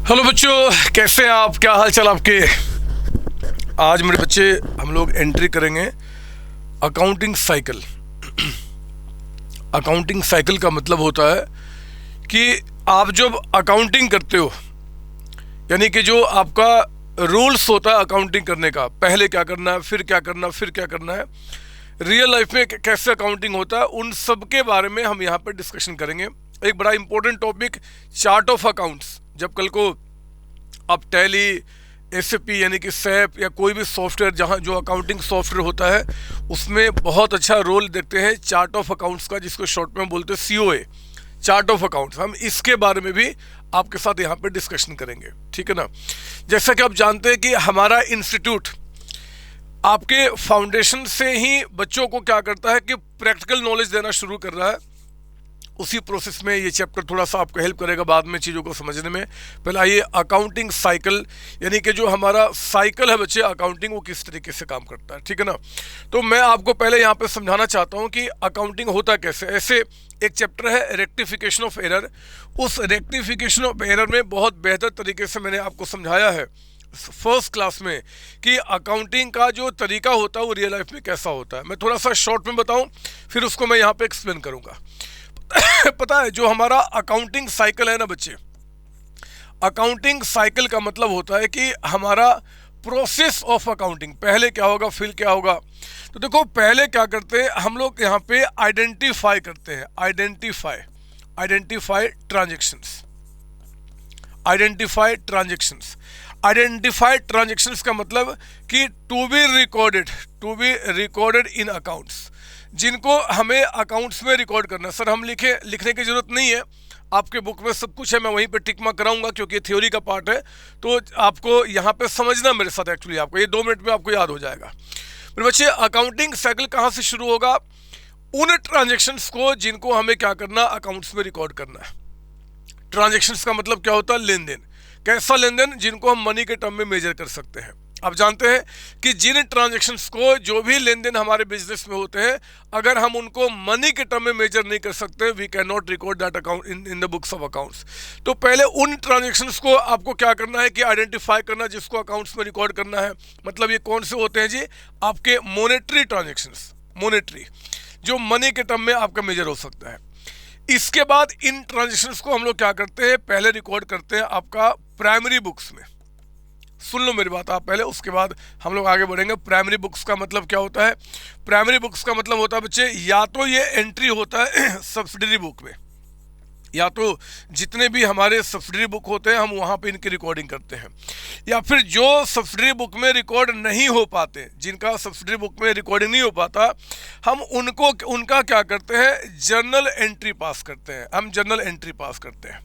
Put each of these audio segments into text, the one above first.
Hello बच्चों, कैसे हैं आप? क्या हाल चाल आपके? आज मेरे बच्चे हम लोग एंट्री करेंगे अकाउंटिंग साइकिल। अकाउंटिंग साइकिल का मतलब होता है कि आप जब अकाउंटिंग करते हो, यानी कि जो आपका रूल्स होता है अकाउंटिंग करने का, पहले क्या करना है, फिर क्या करना, फिर क्या करना है, रियल लाइफ में कैसे अकाउंटिंग होता है, उन सब के बारे में हम यहाँ पर डिस्कशन करेंगे। एक बड़ा important topic chart of accounts. जब कल को आप टैली, एसएपी यानी कि सैप या कोई भी सॉफ्टवेयर जहाँ जो अकाउंटिंग सॉफ्टवेयर होता है उसमें बहुत अच्छा रोल देखते हैं चार्ट ऑफ अकाउंट्स का, जिसको शॉर्ट में बोलते हैं सीओए, चार्ट ऑफ अकाउंट्स। हम इसके बारे में भी आपके साथ यहाँ पे डिस्कशन करेंगे, ठीक है ना। जैसा कि आप जानते हैं कि हमारा इंस्टीट्यूट आपके फाउंडेशन से ही बच्चों को क्या करता है कि प्रैक्टिकल नॉलेज देना शुरू कर रहा है। उसी प्रोसेस में ये चैप्टर थोड़ा सा आपको हेल्प करेगा बाद में चीज़ों को समझने में। पहला ये अकाउंटिंग साइकिल, यानी कि जो हमारा साइकिल है बच्चे अकाउंटिंग, वो किस तरीके से काम करता है, ठीक है ना। तो मैं आपको पहले यहाँ पे समझाना चाहता हूँ कि अकाउंटिंग होता कैसे। ऐसे एक चैप्टर है रेक्टिफिकेशन ऑफ एरर। उस रेक्टिफिकेशन ऑफ एरर में बहुत बेहतर तरीके से मैंने आपको समझाया है फर्स्ट क्लास में कि अकाउंटिंग का जो तरीका होता है वो रियल लाइफ में कैसा होता है। मैं थोड़ा सा शॉर्ट में बताऊँ, फिर उसको मैं यहाँ पे एक्सप्लेन करूँगा। पता है, जो हमारा अकाउंटिंग साइकिल है ना बच्चे, अकाउंटिंग साइकिल का मतलब होता है कि हमारा प्रोसेस ऑफ अकाउंटिंग, पहले क्या होगा फिर क्या होगा। तो देखो, पहले क्या करते हैं हम लोग, यहाँ पे आइडेंटिफाई करते हैं, आइडेंटिफाई ट्रांजेक्शंस। आइडेंटिफाई ट्रांजेक्शंस का मतलब कि to be recorded in accounts, जिनको हमें अकाउंट्स में रिकॉर्ड करना है। सर हम लिखने की जरूरत नहीं है, आपके बुक में सब कुछ है, मैं वहीं पे टिक मार्क कराऊंगा क्योंकि थ्योरी का पार्ट है। तो आपको यहाँ पे समझना मेरे साथ, एक्चुअली आपको ये 2 मिनट में आपको याद हो जाएगा। फिर बच्चे, अकाउंटिंग साइकिल कहाँ से शुरू होगा? उन ट्रांजेक्शन्स को जिनको हमें क्या करना, अकाउंट्स में रिकॉर्ड करना है। ट्रांजेक्शन्स का मतलब क्या होता है? लेन देन। कैसा लेन देन? जिनको हम मनी के टर्म में मेजर कर सकते हैं। आप जानते हैं कि जिन ट्रांजैक्शंस को, जो भी लेन देन हमारे बिजनेस में होते हैं, अगर हम उनको मनी के टर्म में मेजर नहीं कर सकते, we can not record that account in the books of accounts. तो पहले उन ट्रांजैक्शंस को आपको क्या करना है कि आइडेंटिफाई करना, जिसको अकाउंट्स में रिकॉर्ड करना है। मतलब ये कौन से होते हैं जी? आपके मॉनेटरी ट्रांजैक्शंस, मॉनेटरी, जो मनी के टर्म में आपका मेजर हो सकता है। इसके बाद इन ट्रांजैक्शंस को हम लोग क्या करते हैं, पहले रिकॉर्ड करते हैं आपका प्राइमरी बुक्स में। सुन लो मेरी बात आप पहले, उसके बाद हम लोग आगे बढ़ेंगे। प्राइमरी बुक्स का मतलब क्या होता है? प्राइमरी बुक्स का मतलब होता है बच्चे, या तो ये एंट्री होता है सब्सिडरी बुक में, या तो जितने भी हमारे सब्सिडरी बुक होते हैं हम वहाँ पे इनकी रिकॉर्डिंग करते हैं, या फिर जो सब्सिडरी बुक में रिकॉर्ड नहीं हो पाते, जिनका सब्सिडरी बुक में रिकॉर्डिंग नहीं हो पाता, हम उनका क्या करते हैं, जर्नल एंट्री पास करते हैं। हम जर्नल एंट्री पास करते हैं।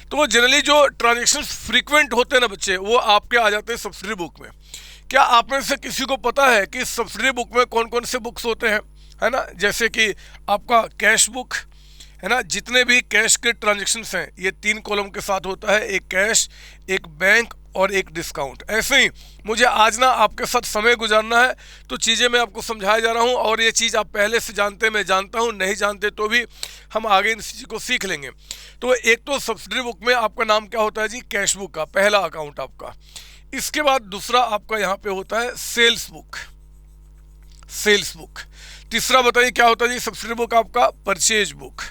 तो जनरली जो ट्रांजैक्शंस फ्रीक्वेंट होते हैं ना बच्चे, वो आपके आ जाते हैं सब्सिडरी बुक में। क्या आप में से किसी को पता है कि सब्सिडरी बुक में कौन कौन से बुक्स होते हैं? है ना, जैसे कि आपका कैश बुक है ना, जितने भी कैश के ट्रांजैक्शंस हैं ये 3 कॉलम के साथ होता है, एक कैश, एक बैंक और एक डिस्काउंट। ऐसे ही मुझे आज ना आपके साथ समय गुजारना है, तो चीज़ें मैं आपको समझाया जा रहा हूँ, और ये चीज़ आप पहले से जानते हैं, मैं जानता हूँ, नहीं जानते तो भी हम आगे इन चीज़ को सीख लेंगे। तो एक तो सब्सिडरी बुक में आपका नाम क्या होता है जी? कैश बुक का पहला अकाउंट आपका। इसके बाद दूसरा आपका यहाँ पे होता है सेल्स बुक। तीसरा बताइए क्या होता है जी? सब्सिडरी बुक आपका परचेज बुक।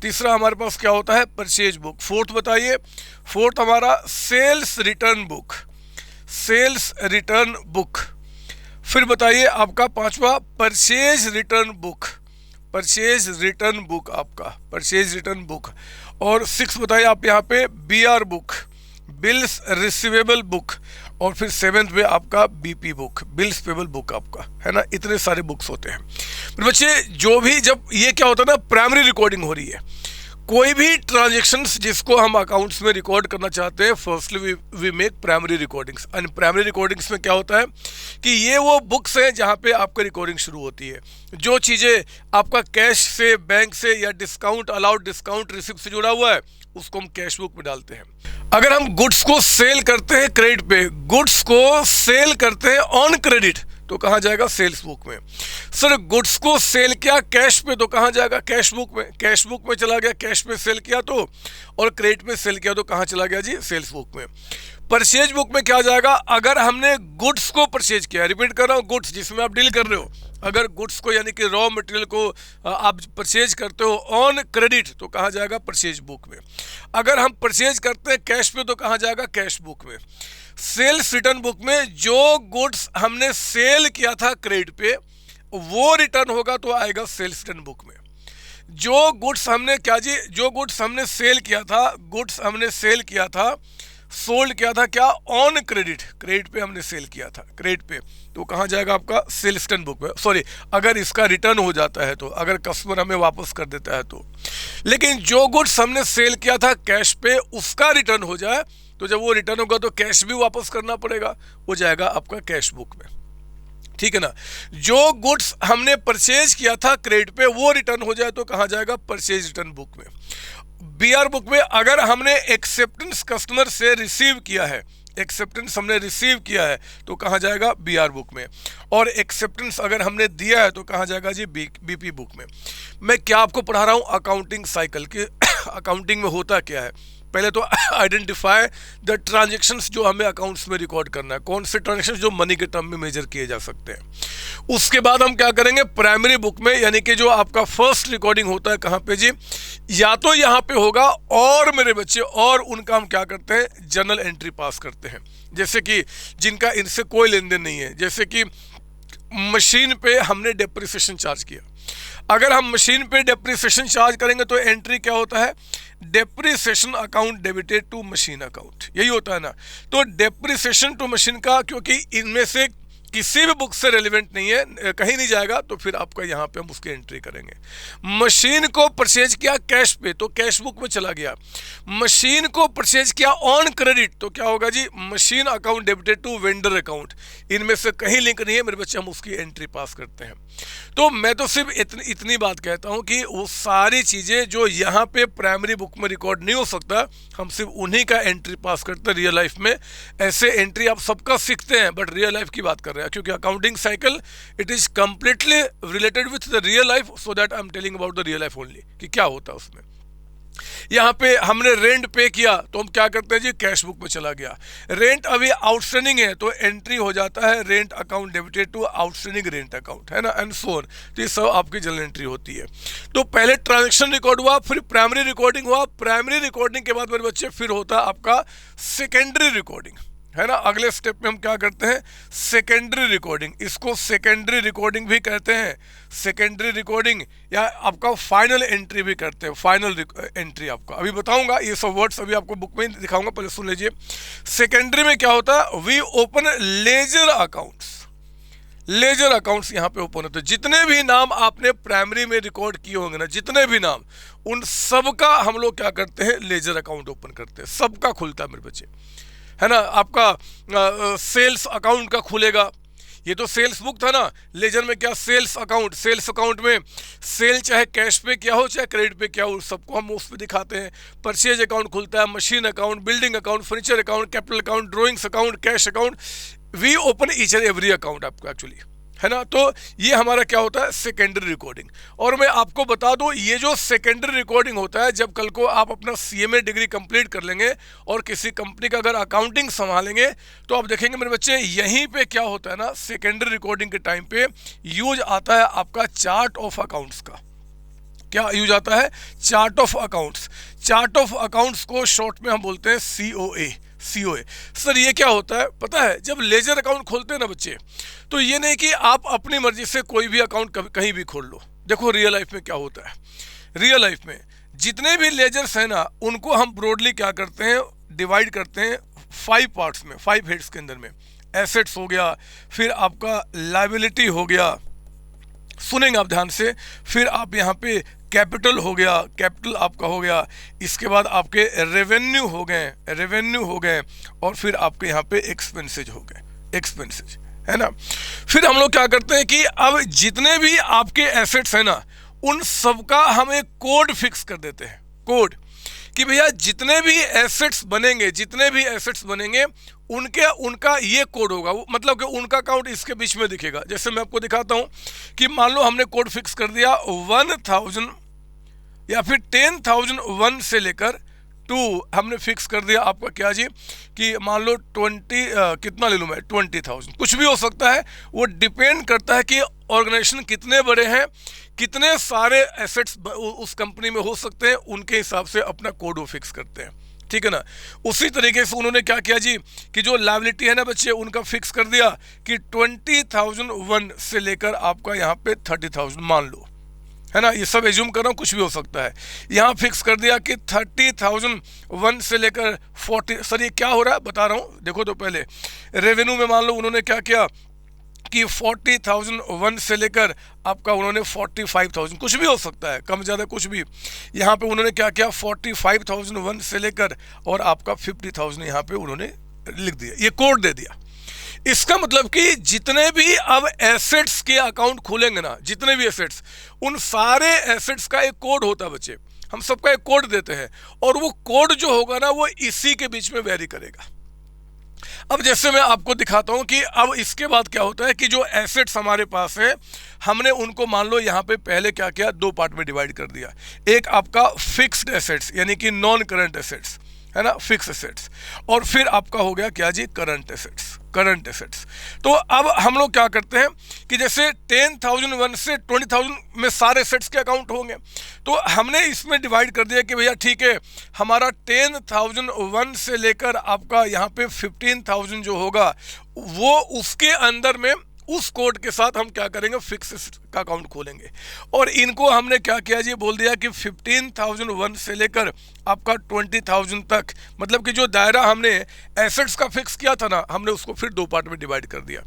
तीसरा हमारे पास क्या होता है? Purchase book. फोर्थ बताइए, फोर्थ हमारा सेल्स रिटर्न बुक। फिर बताइए आपका पांचवा परचेज रिटर्न बुक। और 6 बताइए आप यहाँ पे BR book, bills receivable book. और फिर 7th में आपका BP book, bills payable book आपका, है ना। इतने सारे बुक्स होते हैं। फिर बच्चे, जो भी जब ये क्या होता है ना, प्राइमरी रिकॉर्डिंग हो रही है, कोई भी ट्रांजैक्शंस जिसको हम अकाउंट्स में रिकॉर्ड करना चाहते हैं, firstly we make primary recordings. And primary recordings में क्या होता है कि ये वो बुक्स हैं जहाँ पे आपका रिकॉर्डिंग शुरू होती है। जो चीज़ें आपका कैश से, बैंक से या डिस्काउंट अलाउड, डिस्काउंट रिसिप्ट से जुड़ा हुआ है, उसको हम कैश बुक में डालते हैं। अगर हम गुड्स को सेल करते हैं क्रेडिट पे, गुड्स को सेल करते हैं ऑन क्रेडिट, तो कहाँ जाएगा? सेल्स बुक में। सर गुड्स को सेल किया कैश पे तो कहाँ जाएगा? कैश बुक में। कैश बुक में चला गया, कैश पे सेल किया तो, और क्रेडिट पे सेल किया तो कहाँ चला गया जी? सेल्स बुक में। परचेज बुक में क्या जाएगा? अगर हमने गुड्स को परचेज किया, रिपीट कर रहा हूँ, गुड्स जिसमें आप डील कर रहे हो, अगर गुड्स को यानी कि रॉ मटेरियल को आप परचेज करते हो ऑन क्रेडिट तो कहाँ जाएगा? परचेज बुक में। अगर हम परचेज करते हैं कैश पे तो कहाँ जाएगा? कैश बुक में। सेल्स रिटर्न बुक में जो गुड्स हमने सेल किया था क्रेडिट पे वो रिटर्न होगा तो आएगा सेल्स रिटर्न बुक में। जो गुड्स हमने क्या जी, जो गुड्स हमने सेल किया था, गुड्स हमने सेल किया था, सोल्ड किया था क्या? ऑन क्रेडिट, क्रेडिट पे हमने सेल किया था, क्रेडिट पे, तो कहाँ जाएगा आपका? सेल्स रिटर्न बुक में। सॉरी, अगर इसका रिटर्न हो जाता है तो, अगर कस्टमर हमें वापस कर देता है तो। लेकिन जो गुड्स हमने सेल किया था कैश पे उसका रिटर्न हो जाए तो जब वो रिटर्न होगा तो कैश भी वापस करना पड़ेगा, वो जाएगा आपका कैश बुक में। ठीक है ना? जो गुड्स हमने परचेज किया था क्रेडिट पे वो रिटर्न हो जाए तो कहाँ जाएगा? परचेज रिटर्न बुक में। बीआर बुक में अगर हमने एक्सेप्टेंस कस्टमर से रिसीव किया है, एक्सेप्टेंस हमने रिसीव किया है तो कहाँ जाएगा? बीआर बुक में। और एक्सेप्टेंस अगर हमने दिया है तो कहाँ जाएगा जी? बीपी बुक में। मैं क्या आपको पढ़ा रहा हूँ? अकाउंटिंग साइकिल के अकाउंटिंग में होता क्या है। पहले तो आइडेंटिफाई द ट्रांजेक्शन्स जो हमें अकाउंट्स में रिकॉर्ड करना है, कौन से ट्रांजेक्शंस जो मनी के टर्म में मेजर किए जा सकते हैं। उसके बाद हम क्या करेंगे? प्राइमरी बुक में, यानी कि जो आपका फर्स्ट रिकॉर्डिंग होता है कहाँ पे जी? या तो यहाँ पे होगा, और मेरे बच्चे, और उनका हम क्या करते हैं? जर्नल एंट्री पास करते हैं। जैसे कि जिनका इनसे कोई लेन देन नहीं है, जैसे कि मशीन पे हमने डेप्रिसिएशन चार्ज किया, अगर हम मशीन पे डेप्रिसिएशन चार्ज करेंगे तो एंट्री क्या होता है? Depreciation account debited to machine account, यही होता है ना। तो डेप्रिसिएशन टू मशीन का, क्योंकि इनमें से किसी भी बुक से रेलिवेंट नहीं है, कहीं नहीं जाएगा, तो फिर आपका यहाँ पे हम उसकी एंट्री करेंगे। मशीन को परचेज किया कैश पे तो कैश बुक में चला गया। मशीन को परचेज किया ऑन क्रेडिट तो क्या होगा जी? Machine account debited to vendor account. इनमें से कहीं लिंक नहीं है मेरे बच्चे, हम उसकी एंट्री पास करते हैं। तो मैं तो सिर्फ इतनी बात कहता हूँ कि वो सारी चीज़ें जो यहाँ पे प्राइमरी बुक में रिकॉर्ड नहीं हो सकता, हम सिर्फ उन्हीं का एंट्री पास करते हैं रियल लाइफ में। ऐसे एंट्री आप सबका सीखते हैं, बट रियल लाइफ की बात कर रहे हैं, क्योंकि accounting cycle it is completely related with the real life, so that I am telling about the real life only, कि क्या होता है उसमें। यहाँ पे हमने रेंट पे किया तो हम क्या करते हैं जी? कैश बुक में चला गया। रेंट अभी आउटस्टैंडिंग है तो एंट्री हो जाता है rent account debited to outstanding rent account, है ना, एंड सो ऑन। तो ये सब आपकी जनरल एंट्री होती है। तो पहले ट्रांजेक्शन रिकॉर्ड हुआ, फिर प्राइमरी रिकॉर्डिंग हुआ, प्राइमरी रिकॉर्डिंग के बाद मेरे बच्चे फिर होता है आपका सेकेंडरी रिकॉर्डिंग, है ना। अगले स्टेप में हम क्या करते हैं? Secondary recording. इसको सेकेंडरी रिकॉर्डिंग भी कहते हैं, सेकेंडरी रिकॉर्डिंग, या आपका फाइनल एंट्री भी करते हैं। फाइनल एंट्री आपका अभी बताऊंगा, ये सब वर्ड्स अभी आपको बुक में दिखाऊंगा, पहले सुन लीजिए। सेकेंडरी में क्या होता है? We open ledger accounts. Ledger accounts यहाँ पे ओपन होते हैं। जितने भी नाम आपने प्राइमरी में रिकॉर्ड किए होंगे ना, जितने भी नाम, उन सबका हम लोग क्या करते हैं? लेजर अकाउंट ओपन करते हैं। सबका खुलता है मेरे बच्चे, है ना। आपका सेल्स अकाउंट का खुलेगा, ये तो सेल्स बुक था ना। लेजर में क्या? Sales account. सेल्स अकाउंट में सेल चाहे कैश पे क्या हो चाहे क्रेडिट पे क्या हो, सबको हम उस पर दिखाते हैं। परचेज अकाउंट खुलता है, machine account, building account, furniture account, capital account, drawings account, cash account. We open each and every account आपको एक्चुअली, है ना। तो ये हमारा क्या होता है? Secondary recording. और मैं आपको बता दूं, ये जो सेकेंडरी रिकॉर्डिंग होता है, जब कल को आप अपना सीएमए डिग्री कंप्लीट कर लेंगे और किसी कंपनी का अगर अकाउंटिंग संभालेंगे तो आप देखेंगे मेरे बच्चे, यहीं पे क्या होता है ना, सेकेंडरी रिकॉर्डिंग के टाइम पे यूज आता है आपका चार्ट ऑफ अकाउंट्स का। क्या यूज आता है? Chart of accounts. Chart of accounts को शॉर्ट में हम बोलते हैं सीओए। सीओए सर ये क्या होता है पता है? जब लेजर अकाउंट खोलते हैं ना बच्चे, तो ये नहीं कि आप अपनी मर्जी से कोई भी अकाउंट कहीं भी खोल लो। देखो रियल लाइफ में क्या होता है, रियल लाइफ में जितने भी लेजर्स हैं ना, उनको हम ब्रॉडली क्या करते हैं? डिवाइड करते हैं 5 पार्ट्स में, 5 हेड्स के अंदर में। एसेट्स हो गया, फिर आपका लायबिलिटी हो गया, सुनेंगे आप ध्यान से, फिर आप यहाँ पे कैपिटल हो गया, कैपिटल आपका हो गया, इसके बाद आपके रेवेन्यू हो गए, रेवेन्यू हो गए, और फिर आपके यहाँ पे एक्सपेंसेज हो गए, एक्सपेंसेज, है ना। फिर हम लोग क्या करते हैं कि अब जितने भी आपके एसेट्स हैं ना, उन सबका हम एक कोड फिक्स कर देते हैं। कोड कि भैया जितने भी एसेट्स बनेंगे उनका ये कोड होगा, मतलब कि उनका अकाउंट इसके बीच में दिखेगा। जैसे मैं आपको दिखाता हूँ कि मान लो हमने कोड फिक्स कर दिया 1000 या फिर 10,001 से लेकर 2 हमने फिक्स कर दिया आपका क्या जी, कि मान लो 20 कितना ले लूँ मैं, 20,000, कुछ भी हो सकता है। वो डिपेंड करता है कि ऑर्गेनाइजेशन कितने बड़े हैं, कितने सारे एसेट्स उस कंपनी में हो सकते हैं, उनके हिसाब से अपना कोड वो फिक्स करते हैं, ठीक है ना। उसी तरीके से उन्होंने क्या किया जी, कि जो लायबिलिटी है ना बच्चे, उनका फिक्स कर दिया कि 20,001 से लेकर आपका यहाँ पे 30,000 मान लो, है ना। ये सब एज्यूम कर रहा हूँ, कुछ भी हो सकता है। यहाँ फिक्स कर दिया कि 30,001 से लेकर 40, सर ये क्या हो रहा है बता रहा हूँ, देखो तो पहले रेवेन्यू में मान लो उन्होंने क्या किया कि 40,001 से लेकर आपका उन्होंने 45,000, कुछ भी हो सकता है, कम ज़्यादा कुछ भी। यहाँ पे उन्होंने क्या किया 45,001 से लेकर और आपका 50,000 यहाँ पे उन्होंने लिख दिया, ये कोड दे दिया। इसका मतलब कि जितने भी अब एसेट्स के अकाउंट खोलेंगे ना, जितने भी एसेट्स, उन सारे एसेट्स का एक कोड होता है बच्चे, हम सबका एक कोड देते हैं, और वो कोड जो होगा ना वो इसी के बीच में वेरी करेगा। अब जैसे मैं आपको दिखाता हूं कि अब इसके बाद क्या होता है कि जो एसेट्स हमारे पास है, हमने उनको मान लो यहाँ पे पहले क्या किया, 2 पार्ट में डिवाइड कर दिया। एक आपका फिक्स्ड एसेट्स यानी कि नॉन करंट एसेट्स, है ना, फिक्स एसेट्स, और फिर आपका हो गया क्या जी, करंट एसेट्स। तो अब हम लोग क्या करते हैं कि जैसे 10,001 से 20,000 में सारे एसेट्स के अकाउंट होंगे, तो हमने इसमें डिवाइड कर दिया कि भैया ठीक है, हमारा 10,001 से लेकर आपका यहाँ पे 15,000 जो होगा, वो उसके अंदर में उस कोड के साथ हम क्या करेंगे, फिक्स का अकाउंट खोलेंगे। और इनको हमने क्या किया जी, बोल दिया कि 15,001 से लेकर आपका 20,000 तक, मतलब कि जो दायरा हमने एसेट्स का फिक्स किया था ना, हमने उसको फिर 2 पार्ट में डिवाइड कर दिया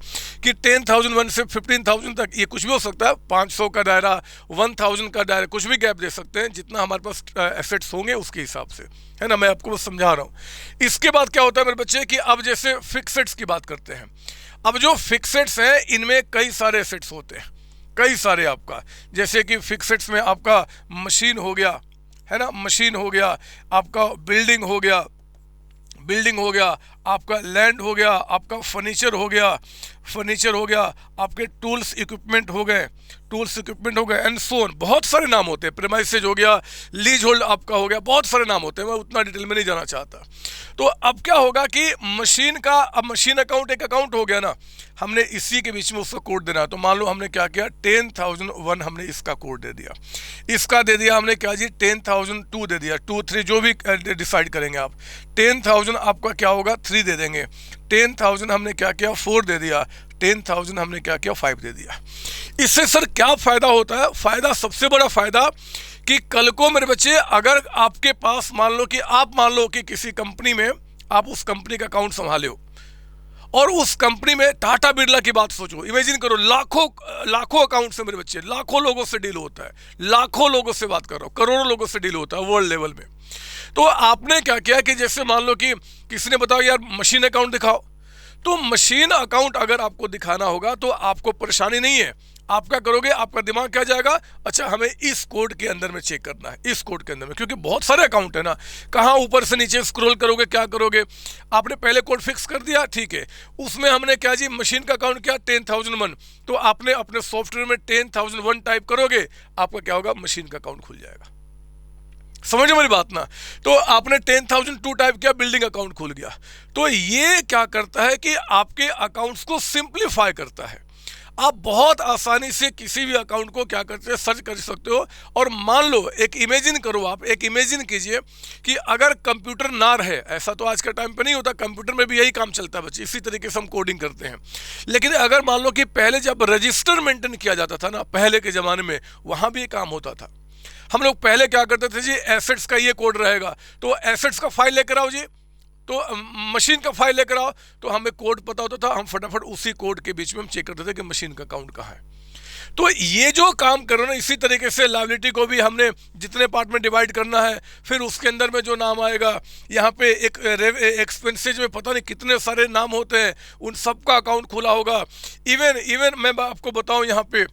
कि 10,001 से 15,000 तक, ये कुछ भी हो सकता है, 500 का दायरा, 1,000 का दायरा, कुछ भी गैप दे सकते हैं, जितना हमारे पास एसेट्स होंगे उसके हिसाब से, है ना। मैं आपको बस समझा रहा हूँ। इसके बाद क्या होता है मेरे बच्चे कि अब जैसे फिक्सेट्स की बात करते हैं। अब जो फिक्सेट्स हैं इनमें कई सारे एसेट्स होते हैं, कई सारे आपका, जैसे कि फिक्सेट्स में आपका मशीन हो गया, है ना, मशीन हो गया, आपका बिल्डिंग हो गया, आपका लैंड हो गया, आपका फर्नीचर हो गया, आपके टूल्स इक्विपमेंट हो गए, एंड सो ऑन। बहुत सारे नाम होते हैं, प्रीमाइसेज हो गया, लीज होल्ड आपका हो गया, बहुत सारे नाम होते हैं, मैं उतना डिटेल में नहीं जाना चाहता। तो अब क्या होगा कि मशीन का, अब मशीन अकाउंट एक अकाउंट हो गया ना, हमने इसी के बीच में उसका कोड देना है। तो मान लो हमने क्या किया, 10,001 हमने इसका कोड दे दिया, इसका दे दिया हमने क्या जी, 10,002 दे दिया, 2 3 जो भी डिसाइड करेंगे आप। 10,000 आपका क्या होगा, 3 दे देंगे। 10,000 हमने क्या किया, 4 दे दिया। 10,000 हमने क्या किया, 5 दे दिया। इससे सर क्या फ़ायदा होता है, फ़ायदा, सबसे बड़ा फ़ायदा कि कल को मेरे बच्चे, अगर आपके पास मान लो कि किसी कंपनी में आप उस कंपनी का अकाउंट संभाले हो, और उस कंपनी में टाटा बिरला की बात सोचो, इमेजिन करो, लाखों अकाउंट से मेरे बच्चे, लाखों लोगों से डील होता है, लाखों लोगों से बात कर रहा हूँ, करोड़ों लोगों से डील होता है वर्ल्ड लेवल में। तो आपने क्या किया कि जैसे मान लो कि किसी ने बताया यार मशीन अकाउंट दिखाओ, तो मशीन अकाउंट अगर आपको दिखाना होगा तो आपको परेशानी नहीं है। आप क्या करोगे, आपका दिमाग क्या जाएगा, अच्छा हमें इस कोड के अंदर में चेक करना है, इस कोड के अंदर में, क्योंकि बहुत सारे अकाउंट है ना, कहाँ ऊपर से नीचे स्क्रॉल करोगे, क्या करोगे। आपने पहले कोड फिक्स कर दिया, ठीक है, उसमें हमने क्या जी, मशीन का अकाउंट किया 10,001, तो आपने अपने सॉफ्टवेयर में 10,001 टाइप करोगे, आपका क्या होगा, मशीन का अकाउंट खुल जाएगा। समझो मेरी बात ना। तो आपने 10,002 टाइप किया, बिल्डिंग अकाउंट खुल गया। तो ये क्या करता है कि आपके अकाउंट्स को सिंप्लीफाई करता है। आप बहुत आसानी से किसी भी अकाउंट को क्या करते हैं, सर्च कर सकते हो। और मान लो, एक इमेजिन करो, आप एक इमेजिन कीजिए कि अगर कंप्यूटर ना रहे, ऐसा तो आज के टाइम पे नहीं होता, कंप्यूटर में भी यही काम चलता है बच्चे, इसी तरीके से हम कोडिंग करते हैं। लेकिन अगर मान लो कि पहले जब रजिस्टर मेंटेन किया जाता था ना, पहले के ज़माने में, वहाँ भी काम होता था। हम लोग पहले क्या करते थे जी, एसेट्स का ये कोड रहेगा, तो एसेट्स का फाइल लेकर आओ जी, तो मशीन का फाइल लेकर आओ, तो हमें कोड पता होता था, हम फटाफट उसी कोड के बीच में हम चेक करते थे कि मशीन का अकाउंट कहाँ है। तो ये जो काम कर रहे हो ना, इसी तरीके से लायबिलिटी को भी हमने जितने पार्ट में डिवाइड करना है, फिर उसके अंदर में जो नाम आएगा, यहाँ पे एक एक्सपेंसेज में पता नहीं कितने सारे नाम होते हैं, उन सब का अकाउंट खुला होगा। इवन मैं आपको बताऊं यहाँ पे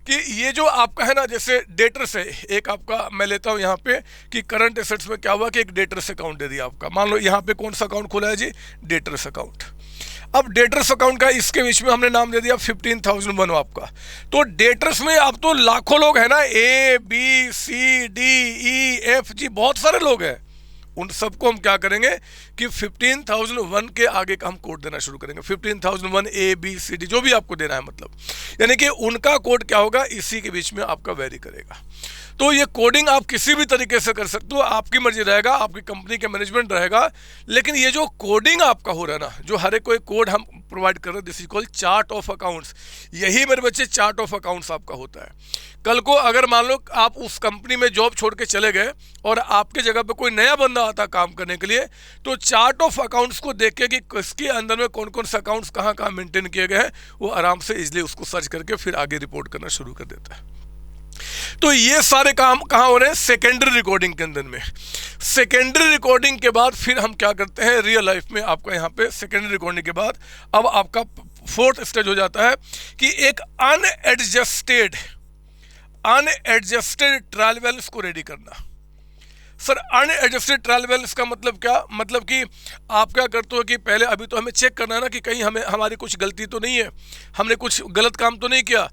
कि ये जो आपका है ना, जैसे डेटर्स है एक आपका, मैं लेता हूँ यहाँ पे कि करंट एसेट्स में क्या हुआ कि एक डेटर्स अकाउंट दे दिया आपका। मान लो यहाँ पे कौन सा अकाउंट खुला है जी, डेटर्स अकाउंट। अब डेटर्स अकाउंट का इसके बीच में हमने नाम दे दिया 15,001 आपका। तो डेटर्स में अब तो लाखों लोग हैं ना, ABCDEFG, बहुत सारे लोग हैं। उन सबको हम क्या करेंगे कि 15,001 के आगे का हम कोड देना शुरू करेंगे। 15,001 ABCD जो भी आपको देना है, मतलब यानी कि उनका कोड क्या होगा, इसी के बीच में आपका वेरी करेगा। तो ये कोडिंग आप किसी भी तरीके से कर सकते हो, आपकी मर्जी रहेगा, आपकी कंपनी के मैनेजमेंट रहेगा। लेकिन ये जो कोडिंग आपका हो रहा है ना, जो हर एक कोई कोड हम प्रोवाइड कर रहे हैं, this is called chart of accounts. यही मेरे बच्चे चार्ट ऑफ अकाउंट्स आपका होता है। कल को अगर मान लो आप उस कंपनी में जॉब छोड़ के चले गए और आपके जगह पे कोई नया बंदा आता काम करने के लिए, तो चार्ट ऑफ अकाउंट्स को देख के कि किसके अंदर में कौन कौन से अकाउंट्स कहाँ कहाँ मेंटेन किए गए हैं, वो आराम से इजिली उसको सर्च करके फिर आगे रिपोर्ट करना शुरू कर देता है। तो ये सारे काम कहाँ हो रहे हैं, सेकेंडरी रिकॉर्डिंग के अंदर में। सेकेंडरी रिकॉर्डिंग के बाद फिर हम क्या करते हैं रियल लाइफ में, आपका यहाँ पे सेकेंडरी रिकॉर्डिंग के बाद अब आपका फोर्थ स्टेज हो जाता है कि एक अनएडजस्टेड ट्रायल बैलेंस को रेडी करना। सर अनएडजस्टेड ट्रायल बैलेंस का मतलब क्या, मतलब कि आप क्या करते हो कि पहले अभी तो हमें चेक करना है ना कि कहीं हमारी कुछ गलती तो नहीं है, हमने कुछ गलत काम तो नहीं किया।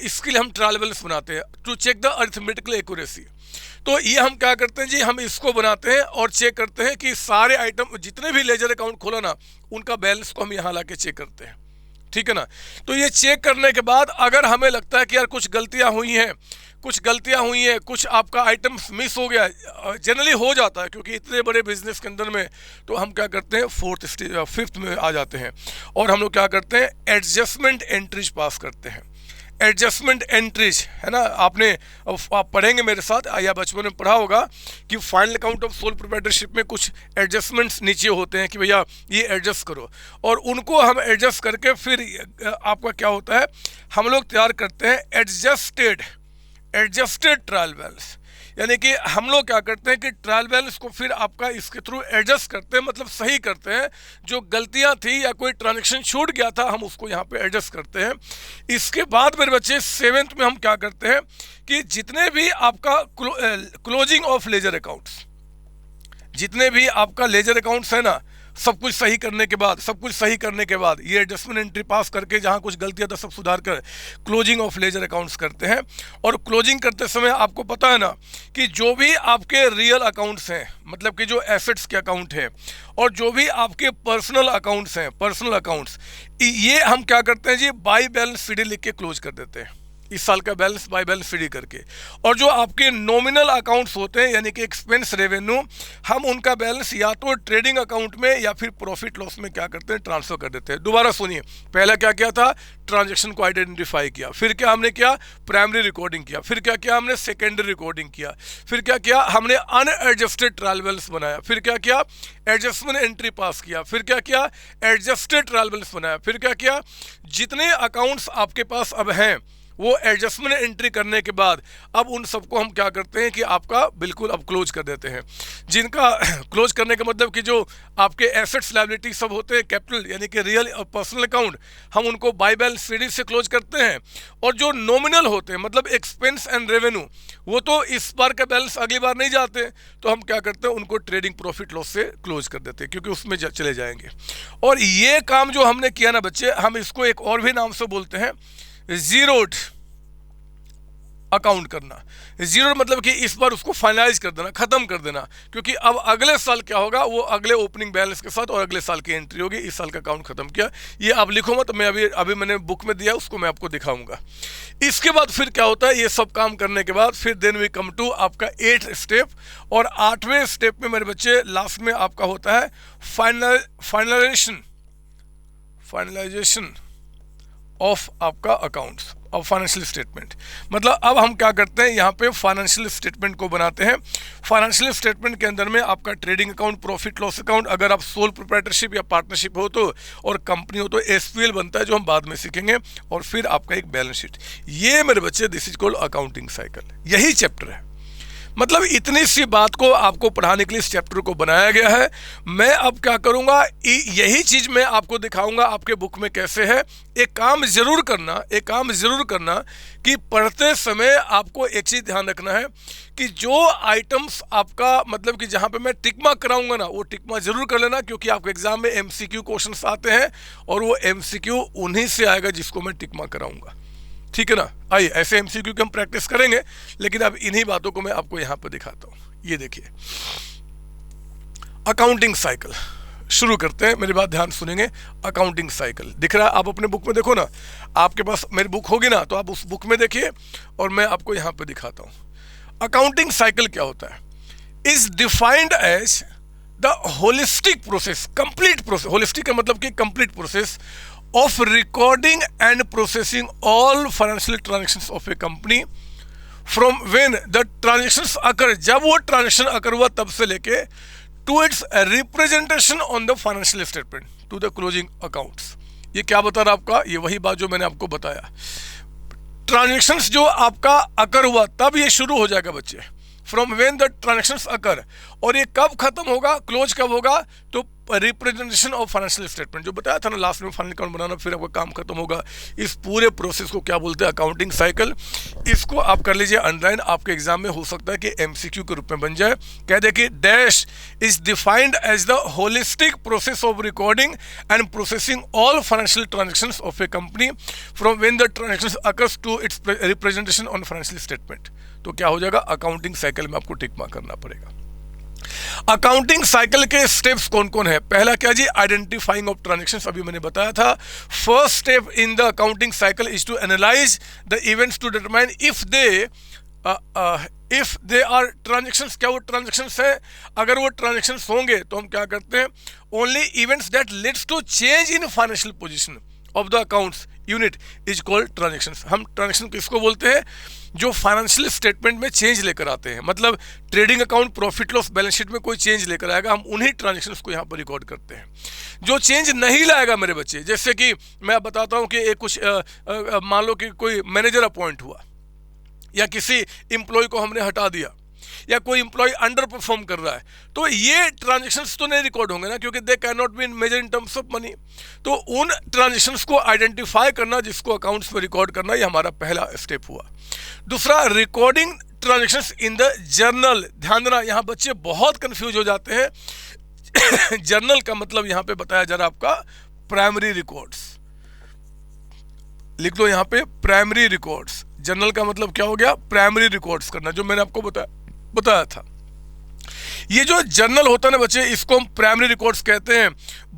इसके लिए हम ट्रायल बैलेंस बनाते हैं to check the arithmetical accuracy. तो ये हम क्या करते हैं जी, हम इसको बनाते हैं और चेक करते हैं कि सारे आइटम जितने भी लेजर अकाउंट खोला ना, उनका बैलेंस को हम यहाँ ला के चेक करते हैं, ठीक है ना। तो ये चेक करने के बाद अगर हमें लगता है कि यार कुछ गलतियां हुई हैं, कुछ आपका आइटम्स मिस हो गया, जनरली हो जाता है क्योंकि इतने बड़े बिजनेस के अंदर में, तो हम क्या करते हैं फिफ्थ में आ जाते हैं और हम लोग क्या करते हैं एडजस्टमेंट एंट्रीज पास करते हैं। एडजस्टमेंट एंट्रीज है ना, आप पढ़ेंगे मेरे साथ या बचपन में पढ़ा होगा कि final account of sole proprietorship में कुछ एडजस्टमेंट्स नीचे होते हैं कि भैया ये एडजस्ट करो, और उनको हम एडजस्ट करके फिर आपका क्या होता है, हम लोग तैयार करते हैं एडजस्टेड ट्रायल बैलेंस। यानी कि हम लोग क्या करते हैं कि ट्रायल बैलेंस को फिर आपका इसके थ्रू एडजस्ट करते हैं, मतलब सही करते हैं। जो गलतियां थी या कोई ट्रांजैक्शन छूट गया था, हम उसको यहाँ पे एडजस्ट करते हैं। इसके बाद मेरे बच्चे सेवेंथ में हम क्या करते हैं कि जितने भी आपका क्लोजिंग ऑफ लेजर अकाउंट्स, जितने भी आपका लेजर अकाउंट्स है ना, सब कुछ सही करने के बाद ये एडजस्टमेंट एंट्री पास करके जहाँ कुछ गलतियाँ था सब सुधार कर क्लोजिंग ऑफ लेजर अकाउंट्स करते हैं। और क्लोजिंग करते समय आपको पता है ना कि जो भी आपके रियल अकाउंट्स हैं, मतलब कि जो एसेट्स के अकाउंट हैं, और जो भी आपके पर्सनल अकाउंट्स हैं, ये हम क्या करते हैं जी, बाई बैलेंस सीडी लिख के क्लोज कर देते हैं, इस साल का बैलेंस बाय बैलेंस फ्री करके। और जो आपके नॉमिनल अकाउंट्स होते हैं यानी कि एक्सपेंस रेवेन्यू, हम उनका बैलेंस या तो ट्रेडिंग अकाउंट में या फिर प्रॉफिट लॉस में क्या करते हैं, ट्रांसफर कर देते हैं। दोबारा सुनिए, पहला क्या किया था, ट्रांजैक्शन को आइडेंटिफाई किया, फिर क्या हमने किया, प्राइमरी रिकॉर्डिंग किया, फिर क्या किया हमने, सेकेंडरी रिकॉर्डिंग किया, फिर क्या किया हमने, अनएडजस्टेड ट्रायल बैलेंस बनाया, फिर क्या किया, एडजस्टमेंट एंट्री पास किया, फिर क्या किया, एडजस्टेड ट्रायल बैलेंस बनाया, फिर क्या किया, जितने अकाउंट्स आपके पास अब हैं वो एडजस्टमेंट एंट्री करने के बाद अब उन सबको हम क्या करते हैं कि आपका बिल्कुल अब क्लोज कर देते हैं। जिनका क्लोज करने का मतलब कि जो आपके एसेट्स लायबिलिटी सब होते हैं कैपिटल यानी कि रियल और पर्सनल अकाउंट, हम उनको बाय बैलेंस सीरीज से क्लोज करते हैं। और जो नॉमिनल होते हैं मतलब एक्सपेंस एंड रेवेन्यू, वो तो इस बार का बैलेंस अगली बार नहीं जाते, तो हम क्या करते हैं उनको ट्रेडिंग प्रॉफिट लॉस से क्लोज कर देते हैं क्योंकि उसमें चले जाएंगे। और ये काम जो हमने किया ना बच्चे, हम इसको एक और भी नाम से बोलते हैं जीरोड अकाउंट करना। जीरो मतलब कि इस बार उसको फाइनलाइज कर देना, खत्म कर देना, क्योंकि अब अगले साल क्या होगा, वो अगले ओपनिंग बैलेंस के साथ और अगले साल की एंट्री होगी। इस साल का अकाउंट खत्म किया, ये आप लिखो मत, मैं अभी मैंने बुक में दिया उसको मैं आपको दिखाऊंगा। इसके बाद फिर क्या होता है, ये सब काम करने के बाद फिर देन वी कम टू आपका 8th स्टेप। और 8वें स्टेप में मेरे बच्चे लास्ट में आपका होता है फाइनलाइजेशन ऑफ आपका अकाउंट्स। Of financial statement. मतलब अब हम क्या करते हैं, यहाँ पे फाइनेंशियल स्टेटमेंट को बनाते हैं। फाइनेंशियल स्टेटमेंट के अंदर में आपका trading account, profit loss account, अगर आप सोल प्रोप्राइटरशिप या पार्टनरशिप हो तो, और कंपनी हो तो एसपीएल बनता है, जो हम बाद में सीखेंगे, और फिर आपका एक बैलेंस शीट। ये मेरे बच्चे this is called accounting cycle, यही चैप्टर है। मतलब इतनी सी बात को आपको पढ़ाने के लिए इस चैप्टर को बनाया गया है। मैं अब क्या करूंगा, यही चीज मैं आपको दिखाऊंगा आपके बुक में कैसे है। एक काम जरूर करना कि पढ़ते समय आपको एक चीज ध्यान रखना है कि जो आइटम्स आपका मतलब कि जहां पे मैं टिक मार्क कराऊंगा ना, वो टिक मार्क जरूर कर लेना, क्योंकि आपके एग्जाम में एमसीक्यू क्वेश्चंस आते हैं और वो एमसीक्यू उन्हीं से आएगा जिसको मैं टिक मार्क कराऊंगा। ठीक है ना। आइए, ऐसे एमसीक्यू की हम प्रैक्टिस करेंगे, लेकिन अब इन्हीं बातों को मैं आपको यहां पर दिखाता हूं। ये देखिए, अकाउंटिंग साइकिल शुरू करते हैं। मेरी बात ध्यान सुनेंगे। अकाउंटिंग साइकिल दिख रहा है, आप अपने बुक में देखो ना, आपके पास मेरी बुक होगी ना, तो आप उस बुक में देखिए और मैं आपको यहां पर दिखाता हूं। अकाउंटिंग साइकिल क्या होता है, is defined as the holistic process, complete process. Holistic का मतलब कि complete process of recording and processing all financial transactions of a company from when the transactions occur, जब वो ट्रांजेक्शन अकर हुआ तब से लेके to its representation on the financial statement to the closing accounts। ये क्या बता रहा आपका, ये वही बात जो मैंने आपको बताया। ट्रांजेक्शंस जो आपका अकर हुआ तब ये शुरू हो जाएगा बच्चे, फ्रॉम व्हेन द ट्रांजेक्शंस अकर, और ये कब खत्म होगा, क्लोज कब होगा, तो रिप्रेजेंटेशन ऑफ फाइनेंशियल स्टेटमेंट, जो बताया था ना लास्ट में, फाइनल अकाउंट बनाना, फिर आपका काम खत्म होगा। इस पूरे प्रोसेस को क्या बोलते हैं, अकाउंटिंग साइकिल। इसको आप कर लीजिए अंडरलाइन, आपके एग्जाम में हो सकता है कि एमसीक्यू के रूप में बन जाए। कह दे कि dash is defined as the holistic process of recording and processing all financial transactions of a company from when the transactions occurs to its representation on financial statement. तो क्या हो जाएगा, अकाउंटिंग साइकिल में आपको टिक मार्क करना पड़ेगा। Accounting cycle के steps कौन कौन है, पहला क्या जी, आइडेंटिफाइंग ऑफ ट्रांजैक्शंस, अभी मैंने बताया था। First step in the accounting cycle is to analyse the events to determine if they are transactions, क्या वो ट्रांजैक्शंस है। अगर वो ट्रांजैक्शंस होंगे तो हम क्या करते हैं, only events that leads to change in financial position of the accounts unit is called transactions. हम ट्रांजैक्शन किसको बोलते हैं, जो फाइनेंशियल स्टेटमेंट में चेंज लेकर आते हैं। मतलब trading account, profit loss balance sheet में कोई चेंज लेकर आएगा, हम उन्हीं ट्रांजैक्शंस को यहाँ पर रिकॉर्ड करते हैं। जो चेंज नहीं लाएगा मेरे बच्चे, जैसे कि मैं बताता हूँ कि एक कुछ मान लो कि कोई मैनेजर अपॉइंट हुआ, या किसी एम्प्लॉय को हमने हटा दिया, या कोई एम्प्लॉय अंडर परफॉर्म कर रहा है, तो ये ट्रांजैक्शंस तो नहीं रिकॉर्ड होंगे ना, क्योंकि they can not be measure in terms of money. तो उन ट्रांजैक्शंस को आइडेंटिफाई करना, जिसको अकाउंट्स में रिकॉर्ड करना, ये हमारा पहला स्टेप हुआ। दूसरा, recording transactions in the journal. ध्यान देना, यहाँ बच्चे बहुत कंफ्यूज हो जाते हैं। जर्नल का मतलब यहाँ पे बताया जा रहा है आपका प्राइमरी रिकॉर्ड्स, लिख दो यहाँ पे प्राइमरी रिकॉर्ड्स। जर्नल का मतलब क्या हो गया, प्राइमरी रिकॉर्ड्स करना, जो मैंने आपको बताया था। ये जो जर्नल होता है ना बच्चे, इसको हम प्राइमरी रिकॉर्ड्स कहते हैं।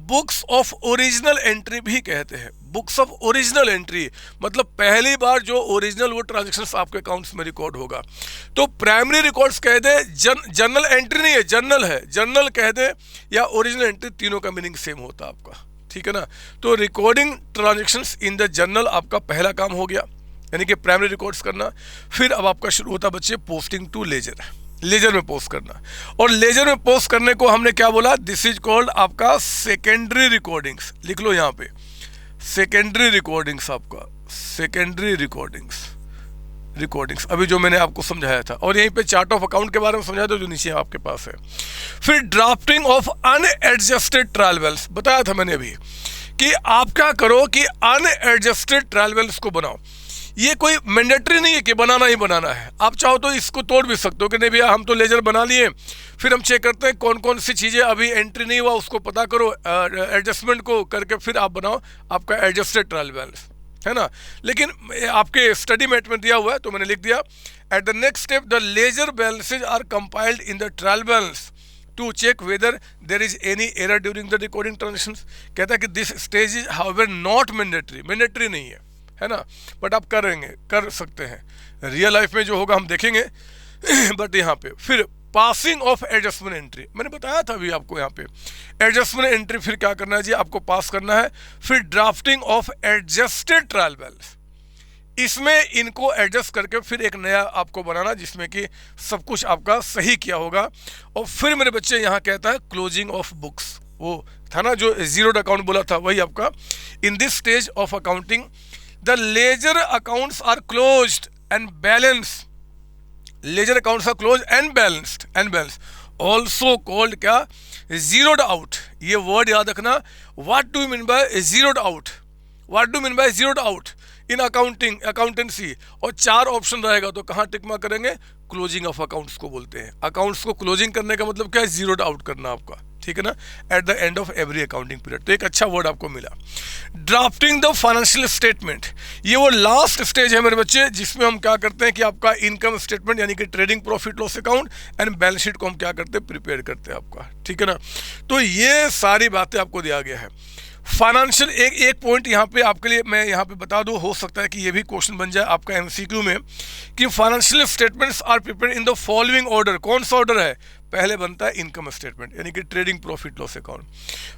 बुक्स ऑफ ओरिजिनल एंट्री भी कहते हैं। बुक्स ऑफ ओरिजिनल एंट्री मतलब पहली बार जो ओरिजिनल वो ट्रांजैक्शंस आपके अकाउंट्स में रिकॉर्ड होगा। तो प्राइमरी रिकॉर्ड्स कह दे, जर्नल एंट्री नहीं है, जर्नल है, जर्नल कह दे या ओरिजिनल एंट्री, तीनों का मीनिंग सेम होता है आपका। ठीक है ना। तो recording transactions in the journal आपका पहला काम हो गया, यानी कि प्राइमरी रिकॉर्ड्स करना। फिर अब आपका शुरू होता है बच्चे पोस्टिंग टू लेजर, लेजर में पोस्ट करना। और लेजर में पोस्ट करने को हमने क्या बोला, दिस इज कॉल्ड आपका सेकेंडरी रिकॉर्डिंग्स। लिख लो यहाँ पे सेकेंडरी रिकॉर्डिंग्स, आपका सेकेंडरी रिकॉर्डिंग्स अभी जो मैंने आपको समझाया था। और यहीं पे चार्ट ऑफ अकाउंट के बारे में समझाया था, जो नीचे आपके पास है। फिर drafting of unadjusted trial balance, बताया था मैंने अभी कि आप क्या करो कि अनएडजस्टेड ट्रायल बैलेंस को बनाओ। ये कोई मैंडेटरी नहीं है कि बनाना ही बनाना है, आप चाहो तो इसको तोड़ भी सकते हो कि नहीं भैया हम तो लेजर बना लिए, फिर हम चेक करते हैं कौन कौन सी चीज़ें अभी एंट्री नहीं हुआ, उसको पता करो, एडजस्टमेंट को करके फिर आप बनाओ आपका एडजस्टेड ट्रायल बैलेंस, है ना। लेकिन आपके स्टडी मेट में दिया हुआ है तो मैंने लिख दिया, at the next step the ledger balances are compiled in the trial balance to check whether there is any error during the recording transactions. कहता है कि this stage is however not mandatory नहीं है ना, बट आप कर सकते हैं। रियल लाइफ में जो होगा हम देखेंगे, बट यहाँ पे फिर पासिंग ऑफ एडजस्टमेंट एंट्री, मैंने बताया था अभी आपको, यहाँ पे एडजस्टमेंट एंट्री फिर क्या करना है जी, आपको पास करना है। फिर drafting of adjusted trial balance, इसमें इनको एडजस्ट करके फिर एक नया आपको बनाना जिसमें कि सब कुछ आपका सही किया होगा। और फिर मेरे बच्चे यहाँ कहता है क्लोजिंग ऑफ बुक्स, वो था ना जो जीरोड अकाउंट बोला था, वही आपका in this stage of accounting the ledger accounts are closed and balance, ledger accounts are close and balance also called क्या, जीरोड आउट। ये वर्ड याद रखना, what do mean by zeroed out, what do mean by zeroed out in accounting accountancy. और 4 option रहेगा तो कहाँ tick mark करेंगे, closing of accounts को बोलते हैं। अकाउंट्स को क्लोजिंग करने का मतलब क्या है, जीरोड आउट करना आपका, ठीक है ना, at the end of every accounting period. तो एक अच्छा वर्ड आपको मिला। ड्राफ्टिंग द फाइनेंशियल स्टेटमेंट, ये वो लास्ट स्टेज है मेरे बच्चे जिसमें हम क्या करते हैं कि आपका इनकम स्टेटमेंट यानी कि trading profit loss account and balance sheet को हम क्या करते हैं, प्रिपेयर करते हैं आपका, ठीक है ना। तो ये सारी बातें आपको दिया गया है। फाइनेंशियल एक पॉइंट यहाँ पे आपके लिए मैं यहाँ पे बता दूँ, हो सकता है कि ये भी क्वेश्चन बन जाए आपका एमसीक्यू में, कि financial statements are prepared in the following order. कौन सा ऑर्डर है, पहले बनता है इनकम स्टेटमेंट यानी कि ट्रेडिंग प्रॉफिट लॉस अकाउंट,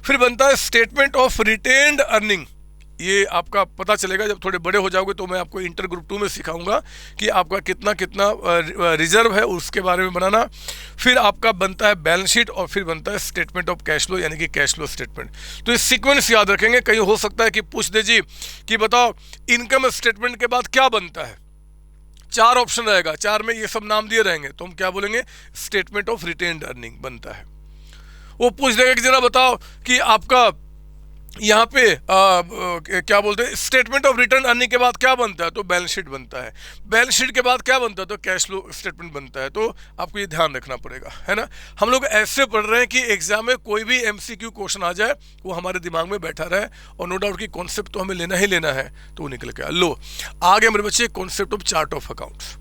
फिर बनता है स्टेटमेंट ऑफ रिटेन्ड अर्निंग। ये आपका पता चलेगा जब थोड़े बड़े हो जाओगे, तो मैं आपको इंटर ग्रुप 2 में सिखाऊंगा कि आपका कितना कितना रिजर्व है उसके बारे में बनाना। फिर आपका बनता है बैलेंस शीट और फिर बनता है स्टेटमेंट ऑफ कैश फ्लो यानी कि कैश फ्लो स्टेटमेंट। तो इस सीक्वेंस याद रखेंगे, कहीं हो सकता है कि पूछ दे जी कि बताओ इनकम स्टेटमेंट के बाद क्या बनता है, 4 ऑप्शन रहेगा, 4 में ये सब नाम दिए रहेंगे, तो हम क्या बोलेंगे, स्टेटमेंट ऑफ रिटेन्ड अर्निंग बनता है। वो पूछ देगा कि जरा बताओ कि आपका यहाँ पे क्या बोलते हैं, स्टेटमेंट ऑफ रिटर्न अर्निंग के बाद क्या बनता है, तो बैलेंस शीट बनता है। बैलेंस शीट के बाद क्या बनता है, तो कैश फ्लो स्टेटमेंट बनता है। तो आपको ये ध्यान रखना पड़ेगा, है ना। हम लोग ऐसे पढ़ रहे हैं कि एग्जाम में कोई भी एमसीक्यू क्वेश्चन आ जाए वो हमारे दिमाग में बैठा रहे, और नो डाउट की कॉन्सेप्ट तो हमें लेना ही लेना है, तो वो निकल के लो। आगे मेरे बच्चे concept of chart of accounts.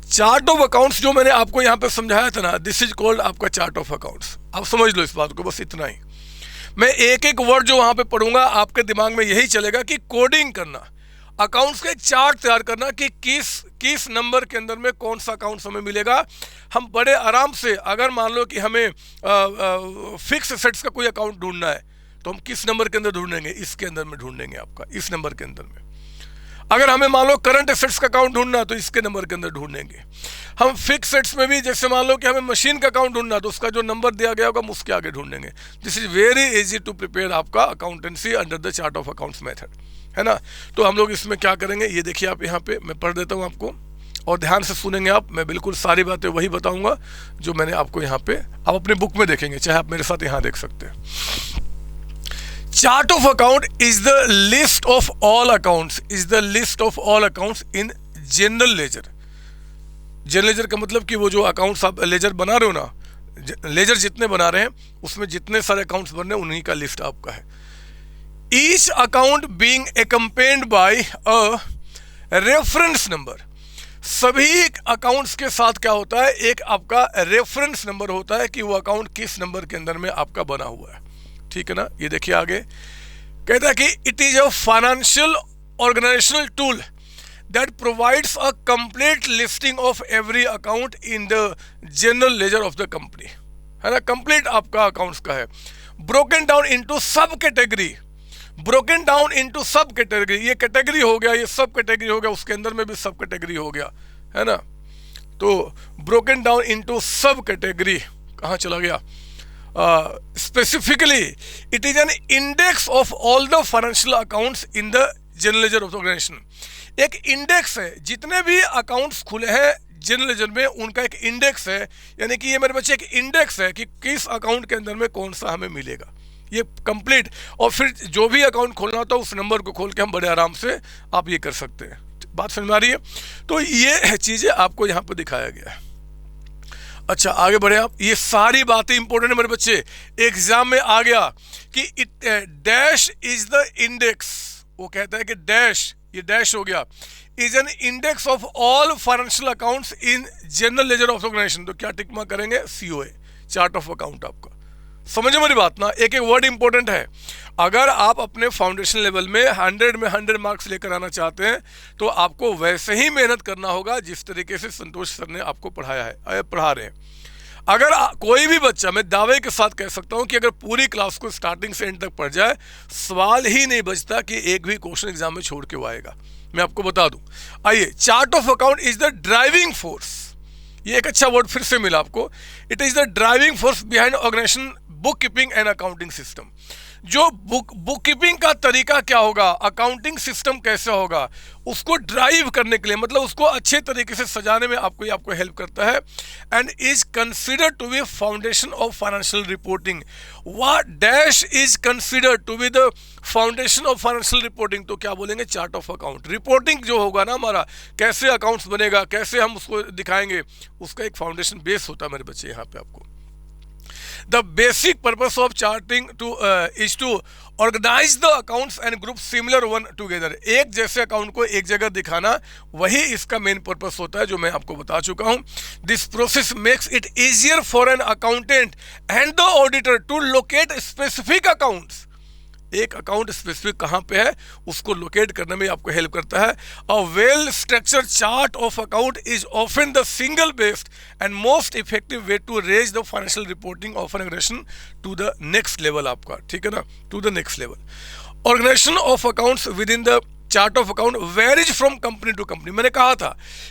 Chart of accounts जो मैंने आपको यहाँ पे समझाया था ना, दिस इज कॉल्ड आपका चार्ट ऑफ अकाउंट्स। आप समझ लो इस बात को, बस इतना ही। मैं एक एक वर्ड जो वहां पे पढ़ूंगा आपके दिमाग में यही चलेगा कि कोडिंग करना, अकाउंट्स के चार्ट तैयार करना कि किस नंबर के अंदर में कौन सा अकाउंट्स हमें मिलेगा। हम बड़े आराम से, अगर मान लो कि हमें फिक्स एसेट्स का कोई अकाउंट ढूंढना है तो हम किस नंबर के अंदर ढूंढेंगे, इसके अंदर में ढूंढेंगे, आपका इस नंबर के अंदर में। अगर हमें मान लो करंट एसेट्स का अकाउंट ढूंढना है तो इसके नंबर के अंदर ढूंढेंगे। हम फिक्स एसेट्स में भी जैसे मान लो कि हमें मशीन का अकाउंट ढूंढना है तो उसका जो नंबर दिया गया होगा हम उसके आगे ढूंढेंगे। This is very easy to prepare आपका accountancy under the chart of accounts method, है ना। तो हम लोग इसमें क्या करेंगे, ये देखिए आप यहाँ पे मैं पढ़ देता हूँ आपको, और ध्यान से सुनेंगे आप। मैं बिल्कुल सारी बातें वही बताऊंगा जो मैंने आपको यहाँ पे, आप अपने बुक में देखेंगे, चाहे आप मेरे साथ यहाँ देख सकते हैं। Chart of account is the list of all accounts, is the list of all accounts in general ledger. General ledger का मतलब कि वो जो अकाउंट्स आप लेजर बना रहे हो ना, लेजर जितने बना रहे हैं उसमें जितने सारे अकाउंट्स बन रहे हैं उन्हीं का लिस्ट आपका है। Each account being accompanied by a reference number. सभी अकाउंट्स के साथ क्या होता है, एक आपका रेफरेंस नंबर होता है कि वो अकाउंट किस नंबर के अंदर में आपका बना हुआ है, ठीक है ना। ये देखिए आगे कहता है कि it is a financial organisational tool that provides a complete listing of every account in the general ledger of the company, है ना। कंप्लीट आपका अकाउंट्स का है, broken down into sub category, broken down into sub category. ये category हो गया, ये सब कैटेगरी हो गया, उसके अंदर में भी सब कैटेगरी हो गया, है ना। तो broken down into sub category कहाँ चला गया, specifically it is an index of all the financial accounts in the general ledger of the organization। एक इंडेक्स है, जितने भी अकाउंट्स खुले हैं जनरल लेजर में उनका एक इंडेक्स है, यानी कि ये मेरे बच्चे एक इंडेक्स है कि किस अकाउंट के अंदर में कौन सा हमें मिलेगा, ये कंप्लीट। और फिर जो भी अकाउंट खोलना होता है उस नंबर को खोल के हम बड़े आराम से आप ये कर सकते हैं। बात समझ में आ रही है। तो ये चीज़ें आपको यहाँ पर दिखाया गया है। अच्छा आगे बढ़े आप, ये सारी बातें इंपॉर्टेंट है मेरे बच्चे, एग्जाम में आ गया कि डैश इज द इंडेक्स। वो कहता है कि डैश, ये डैश हो गया, is an index of all financial accounts in general ledger of organisation. तो क्या टिक मार्क करेंगे, सीओए, चार्ट ऑफ अकाउंट आपका। समझो मेरी बात ना, एक एक वर्ड इंपॉर्टेंट है। अगर आप अपने फाउंडेशन लेवल में 100 मार्क्स लेकर आना चाहते हैं तो आपको वैसे ही मेहनत करना होगा जिस तरीके से संतोष सर ने आपको पढ़ाया है, पढ़ा रहे हैं। अगर कोई भी बच्चा, मैं दावे के साथ कह सकता हूं कि अगर पूरी क्लास को स्टार्टिंग से एंड तक पढ़ जाए, सवाल ही नहीं बचता कि एक भी क्वेश्चन एग्जाम में छोड़ के वो आएगा। मैं आपको बता दूं। आइए, chart of account is the driving force, ये एक अच्छा वर्ड फिर से मिला आपको। It is the driving force behind organisation book keeping and accounting system. जो बुक कीपिंग का तरीका क्या होगा, अकाउंटिंग सिस्टम कैसे होगा, उसको ड्राइव करने के लिए, मतलब उसको अच्छे तरीके से सजाने में आपको हेल्प करता है। And is considered to be foundation of financial reporting. What dash is considered to be the foundation of financial reporting, तो क्या बोलेंगे, चार्ट ऑफ अकाउंट। रिपोर्टिंग जो होगा ना हमारा, कैसे अकाउंट्स बनेगा, कैसे हम उसको दिखाएंगे, उसका एक फाउंडेशन बेस होता है मेरे बच्चे यहाँ पे आपको। The basic purpose of charting is to organize the accounts and group similar one together। एक जैसे अकाउंट को एक जगह दिखाना, वही इसका मेन पर्पस होता है, जो मैं आपको बता चुका हूं। This process makes it easier for an accountant and the auditor to locate specific accounts। एक अकाउंट स्पेसिफिक कहाँ पे है उसको लोकेट करने में आपको हेल्प करता है। A well structured chart of account is often the single based and most effective way to raise the financial reporting of an organisation to the next level आपका, ठीक है ना, to the next level. Organisation of accounts within the chart of account varies from company to company. मैंने कहा था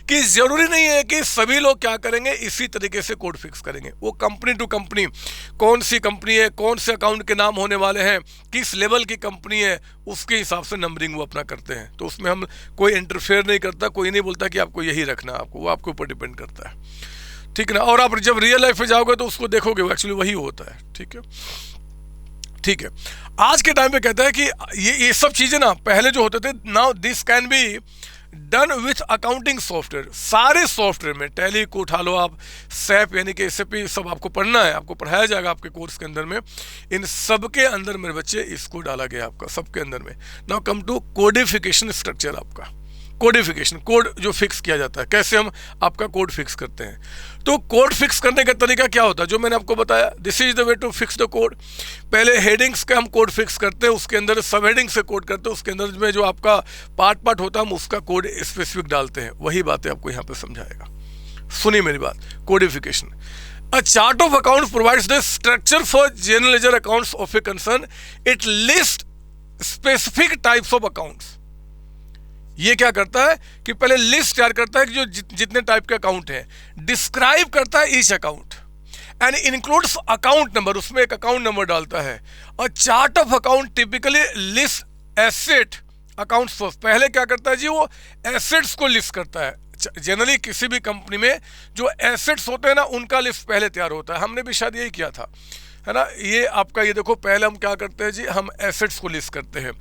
कि जरूरी नहीं है कि सभी लोग क्या करेंगे, इसी तरीके से कोड फिक्स करेंगे। वो कंपनी टू कंपनी, कौन सी कंपनी है, कौन से अकाउंट के नाम होने वाले हैं, किस लेवल की कंपनी है, उसके हिसाब से नंबरिंग वो अपना करते हैं। तो उसमें हम कोई इंटरफेयर नहीं करता, कोई नहीं बोलता कि आपको यही रखना, आपको वो आपके ऊपर डिपेंड करता है, ठीक है ना। और आप जब रियल लाइफ में जाओगे तो उसको देखोगे, वो एक्चुअली वही होता है, ठीक है, ठीक है। आज के टाइम पे कहता है कि ये सब चीजें ना पहले जो होते थे, now this can be done with accounting software. सारे सॉफ्टवेयर में, टैली को उठा लो आप, सैप यानी कि SAP, सब आपको पढ़ना है, आपको पढ़ाया जाएगा आपके कोर्स के अंदर में। इन सब के अंदर मेरे बच्चे इसको डाला गया आपका, सबके अंदर में। Now come to codification structure आपका। कोडिफिकेशन, कोड जो फिक्स किया जाता है, कैसे हम आपका कोड फिक्स करते हैं। तो कोड फिक्स करने का तरीका क्या होता है, जो मैंने आपको बताया, this is the way to fix the code. पहले हेडिंग्स का हम कोड फिक्स करते हैं, उसके अंदर सब हेडिंग से कोड करते हैं, उसके अंदर में जो आपका पार्ट होता है हम उसका कोड स्पेसिफिक डालते हैं। वही बातें आपको यहाँ पे समझाएगा, सुनिए मेरी बात। Codification, a chart of accounts provides the structure for general ledger accounts of a concern. It list specific types of accounts. ये क्या करता है कि पहले लिस्ट तैयार करता है कि जो जितने टाइप के अकाउंट हैं, डिस्क्राइब करता है each account and includes account number, उसमें एक अकाउंट नंबर डालता है। और chart of account typically list asset accounts first. पहले क्या करता है जी, वो एसेट्स को लिस्ट करता है। जनरली किसी भी कंपनी में जो एसेट्स होते हैं ना, उनका लिस्ट पहले तैयार होता है। हमने भी शायद यही किया था, है ना। ये आपका, ये देखो, पहले हम क्या करते हैं जी, हम एसेट्स को लिस्ट करते हैं,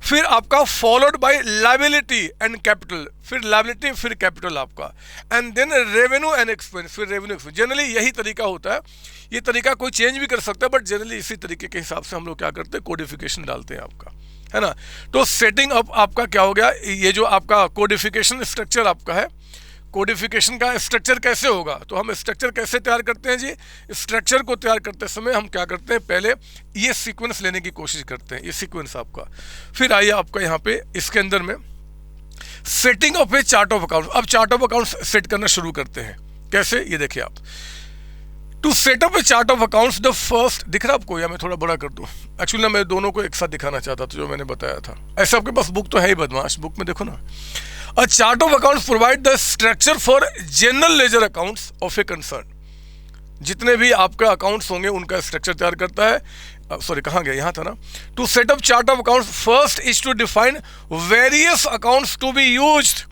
फिर आपका followed by liability and capital, फिर लायबिलिटी फिर कैपिटल आपका, and then revenue and expense, फिर रेवेन्यू एक्सपेंस। जनरली यही तरीका होता है। ये तरीका कोई चेंज भी कर सकता है, बट जनरली इसी तरीके के हिसाब से हम लोग क्या करते हैं, कोडिफिकेशन डालते हैं आपका, है ना। तो सेटिंग अप आपका क्या हो गया, ये जो आपका कोडिफिकेशन स्ट्रक्चर आपका है। कोडिफिकेशन का स्ट्रक्चर कैसे होगा, तो हम स्ट्रक्चर कैसे तैयार करते हैं जी, स्ट्रक्चर को तैयार करते समय हम क्या करते हैं, पहले ये सीक्वेंस लेने की कोशिश करते हैं, ये सीक्वेंस आपका। फिर आइए आपका यहाँ पे इसके अंदर में setting of a chart of account. अब चार्ट ऑफ अकाउंट सेट करना शुरू करते हैं, कैसे, ये देखिए आप। To set up a chart of accounts the first, दिख रहा है आपको, या मैं थोड़ा बड़ा कर दूं, एक्चुअली ना मैं दोनों को एक साथ दिखाना चाहता था जो मैंने बताया था। ऐसे आपके पास बुक तो है ही बदमाश, बुक में देखो ना। A chart of accounts provide the structure for general ledger accounts of a concern। जितने भी आपका अकाउंट्स होंगे उनका स्ट्रक्चर तैयार करता है। सॉरी, कहाँ गया, यहाँ था ना। To set up chart of accounts first is to define various accounts to be used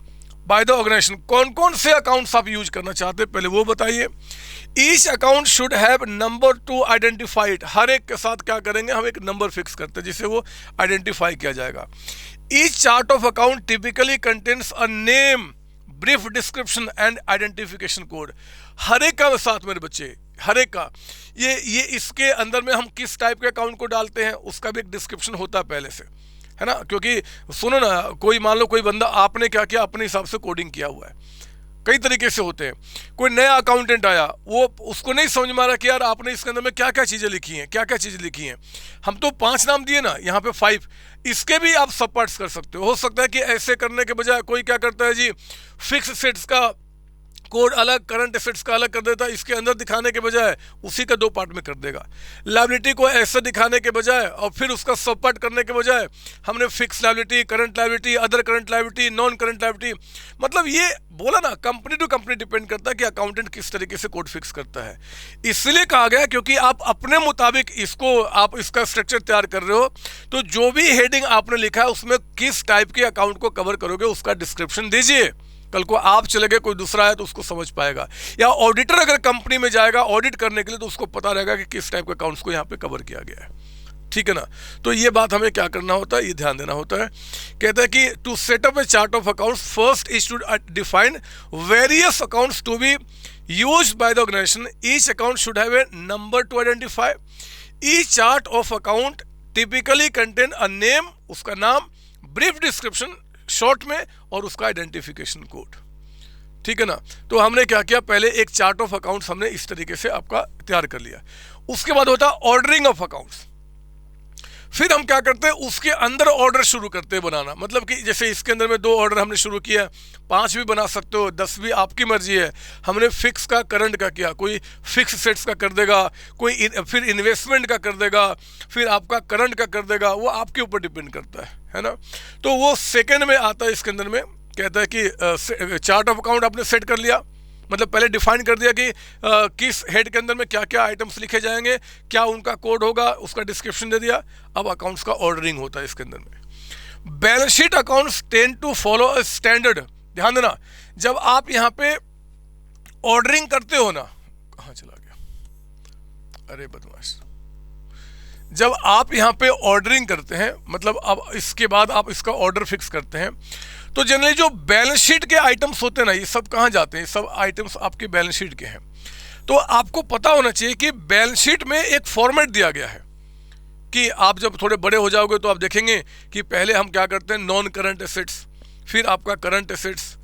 by the organisation. कौन कौन से अकाउंट्स आप यूज करना चाहते हैं, पहले वो बताइए। Each account should have number to identify it. हर एक के साथ क्या करेंगे, हम एक नंबर फिक्स करते हैं जिससे वो आइडेंटिफाई किया जाएगा। Each chart of account typically contains a name, brief description and identification code। हर एक का साथ मेरे बच्चे, हर एक का ये इसके अंदर में हम किस टाइप के अकाउंट को डालते हैं उसका भी एक डिस्क्रिप्शन होता है पहले से, है ना। क्योंकि सुनो ना, कोई मान लो कोई बंदा, आपने क्या किया, अपने हिसाब से कोडिंग किया हुआ है, कई तरीके से होते हैं। कोई नया अकाउंटेंट आया, वो उसको नहीं समझ में आ रहा कि यार आपने इसके अंदर में क्या क्या चीज़ें लिखी हैं, क्या क्या चीज़ें लिखी हैं। हम तो 5 नाम दिए ना, यहाँ पे 5, इसके भी आप सब पार्ट्स कर सकते हो सकता है कि ऐसे करने के बजाय कोई क्या करता है जी, फिक्स सेट्स का कोड अलग, करंट एसेट्स का अलग कर देता है, इसके अंदर दिखाने के बजाय उसी का दो पार्ट में कर देगा। लायबिलिटी को ऐसे दिखाने के बजाय और फिर उसका सब पार्ट करने के बजाय हमने fix liability, current liability, other current liability, non current liability, मतलब ये बोला ना, कंपनी टू कंपनी डिपेंड करता है कि अकाउंटेंट किस तरीके से कोड फिक्स करता है। इसलिए कहा गया क्योंकि आप अपने मुताबिक इसको, आप इसका स्ट्रक्चर तैयार कर रहे हो, तो जो भी हेडिंग आपने लिखा है उसमें किस टाइप के अकाउंट को कवर करोगे उसका डिस्क्रिप्शन दीजिए। कल को आप चले गए, कोई दूसरा है तो उसको समझ पाएगा, या ऑडिटर अगर कंपनी में जाएगा ऑडिट करने के लिए तो उसको पता रहेगा कि किस टाइप के अकाउंट्स को यहाँ पे कवर किया गया है। ठीक है ना। तो ये बात हमें क्या करना होता है, ये ध्यान देना होता है। कहता है कि to set up a chart of accounts, first is to define various accounts to be used by the organisation. Each account should have a number to identify. Each chart of account typically contain a name, उसका नाम, brief description short में, और उसका identification code. ठीक है ना। तो हमने क्या किया, पहले एक चार्ट ऑफ अकाउंट्स हमने इस तरीके से आपका तैयार कर लिया। उसके बाद होता है ऑर्डरिंग ऑफ अकाउंट्स। फिर हम क्या करते हैं, उसके अंदर ऑर्डर शुरू करते हैं बनाना। मतलब कि जैसे इसके अंदर में 2 ऑर्डर हमने शुरू किया, 5 भी बना सकते हो, 10 भी, आपकी मर्जी है। हमने फिक्स का, करंट का किया, कोई फिक्स सेट्स का कर देगा, कोई फिर इन्वेस्टमेंट का कर देगा, फिर आपका करंट का कर देगा, वो आपके ऊपर डिपेंड करता है ना। तो वो सेकेंड में आता है। इसके अंदर में कहता है कि चार्ट ऑफ अकाउंट आपने सेट कर लिया, मतलब पहले डिफाइन कर दिया कि किस हेड के अंदर में क्या क्या आइटम्स लिखे जाएंगे, क्या उनका कोड होगा, उसका डिस्क्रिप्शन दे दिया। अब अकाउंट्स का ऑर्डरिंग होता है इसके अंदर में। Balance sheet accounts tend to follow a standard. ध्यान देना, जब आप यहाँ पे ऑर्डरिंग करते हो ना, कहाँ चला गया, अरे बदमाश, जब आप यहाँ पे ऑर्डरिंग करते हैं, मतलब अब इसके बाद आप इसका ऑर्डर फिक्स करते हैं, तो जनरली जो बैलेंस शीट के आइटम्स होते हैं ना, ये सब कहाँ जाते हैं, सब आइटम्स आपके बैलेंस शीट के हैं। तो आपको पता होना चाहिए कि बैलेंस शीट में एक फॉर्मेट दिया गया है कि आप जब थोड़े बड़े हो जाओगे तो आप देखेंगे कि पहले हम क्या करते हैं, नॉन करंट एसेट्स, फिर आपका करंट एसेट्स,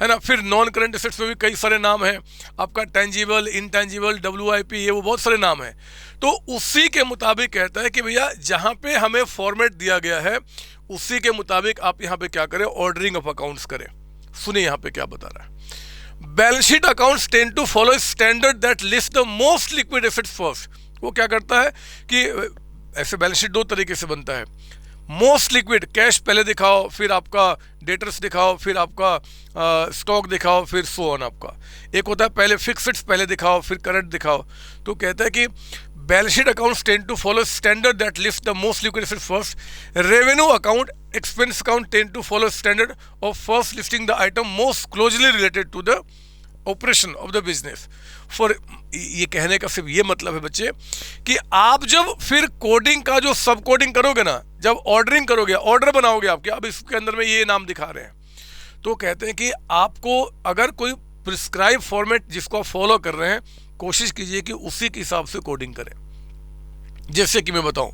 है ना, फिर नॉन करंट एसेट्स में भी कई सारे नाम हैं, आपका टेंजिबल, इनटेंजिबल, WIP, ये वो बहुत सारे नाम हैं। तो उसी के मुताबिक कहता है कि भैया जहाँ पे हमें फॉर्मेट दिया गया है उसी के मुताबिक आप यहाँ पे क्या करें, ऑर्डरिंग ऑफ अकाउंट्स करें। सुनिए यहाँ पे क्या बता रहा है। Balance sheet accounts tend to follow standard that list the most liquid assets first. वो क्या करता है कि ऐसे बैलेंस शीट 2 तरीके से बनता है। मोस्ट लिक्विड, कैश पहले दिखाओ, फिर आपका डेटर्स दिखाओ, फिर आपका स्टॉक दिखाओ, फिर सो ऑन आपका। एक होता है पहले फिक्स्ड पहले दिखाओ, फिर करंट दिखाओ। तो कहता है कि balance sheet accounts tend to follow standard that list the most liquid assets first. Revenue account, expense account tend to follow standard of first listing the item most closely related to the operation of the business. For ये कहने का सिर्फ ये मतलब है बच्चे कि आप जब फिर कोडिंग का जो सब कोडिंग करोगे ना, जब ऑर्डरिंग करोगे, ऑर्डर बनाओगे आपके, अब इसके अंदर में ये नाम दिखा रहे हैं, तो कहते हैं कि आपको अगर कोई प्रिस्क्राइब फॉर्मेट जिसको आप फॉलो कर रहे हैं, कोशिश कीजिए कि उसी के हिसाब से कोडिंग करें। जैसे कि मैं बताऊं,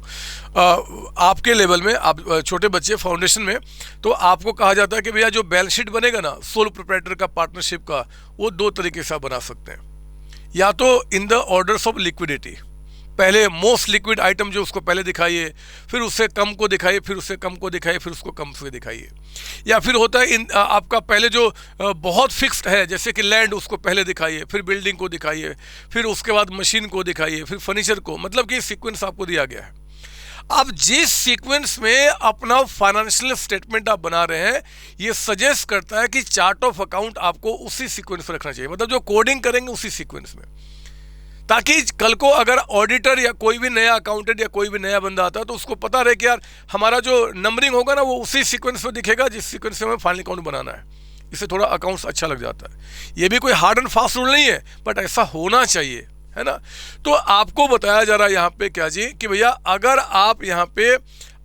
आपके लेवल में, आप छोटे बच्चे फाउंडेशन में, तो आपको कहा जाता है कि भैया जो बैलेंस शीट बनेगा ना सोल प्रोप्राइटर का, पार्टनरशिप का, वो 2 तरीके से आप बना सकते हैं। या तो in the orders of liquidity, पहले मोस्ट लिक्विड आइटम जो उसको पहले दिखाइए, फिर उससे कम को दिखाइए, फिर उससे कम को दिखाइए, फिर उसको कम से दिखाइए। या फिर होता है आपका पहले जो बहुत फिक्स्ड है, जैसे कि लैंड, उसको पहले दिखाइए, फिर बिल्डिंग को दिखाइए, फिर उसके बाद मशीन को दिखाइए, फिर फर्नीचर को, मतलब कि सीक्वेंस आपको दिया गया है। अब जिस सीक्वेंस में अपना फाइनेंशियल स्टेटमेंट आप बना रहे हैं, ये सजेस्ट करता है कि चार्ट ऑफ अकाउंट आपको उसी सीक्वेंस में रखना चाहिए, मतलब जो कोडिंग करेंगे उसी सीक्वेंस में, ताकि कल को अगर ऑडिटर या कोई भी नया अकाउंटेंट या कोई भी नया बंदा आता है तो उसको पता रहे कि यार हमारा जो नंबरिंग होगा ना वो उसी सीक्वेंस में दिखेगा जिस सीक्वेंस से हमें फाइनल अकाउंट बनाना है। इससे थोड़ा अकाउंट्स अच्छा लग जाता है। ये भी कोई हार्ड एंड फास्ट रूल नहीं है, बट ऐसा होना चाहिए, है ना। तो आपको बताया जा रहा है यहाँ पे क्या जी, कि भैया अगर आप यहाँ पे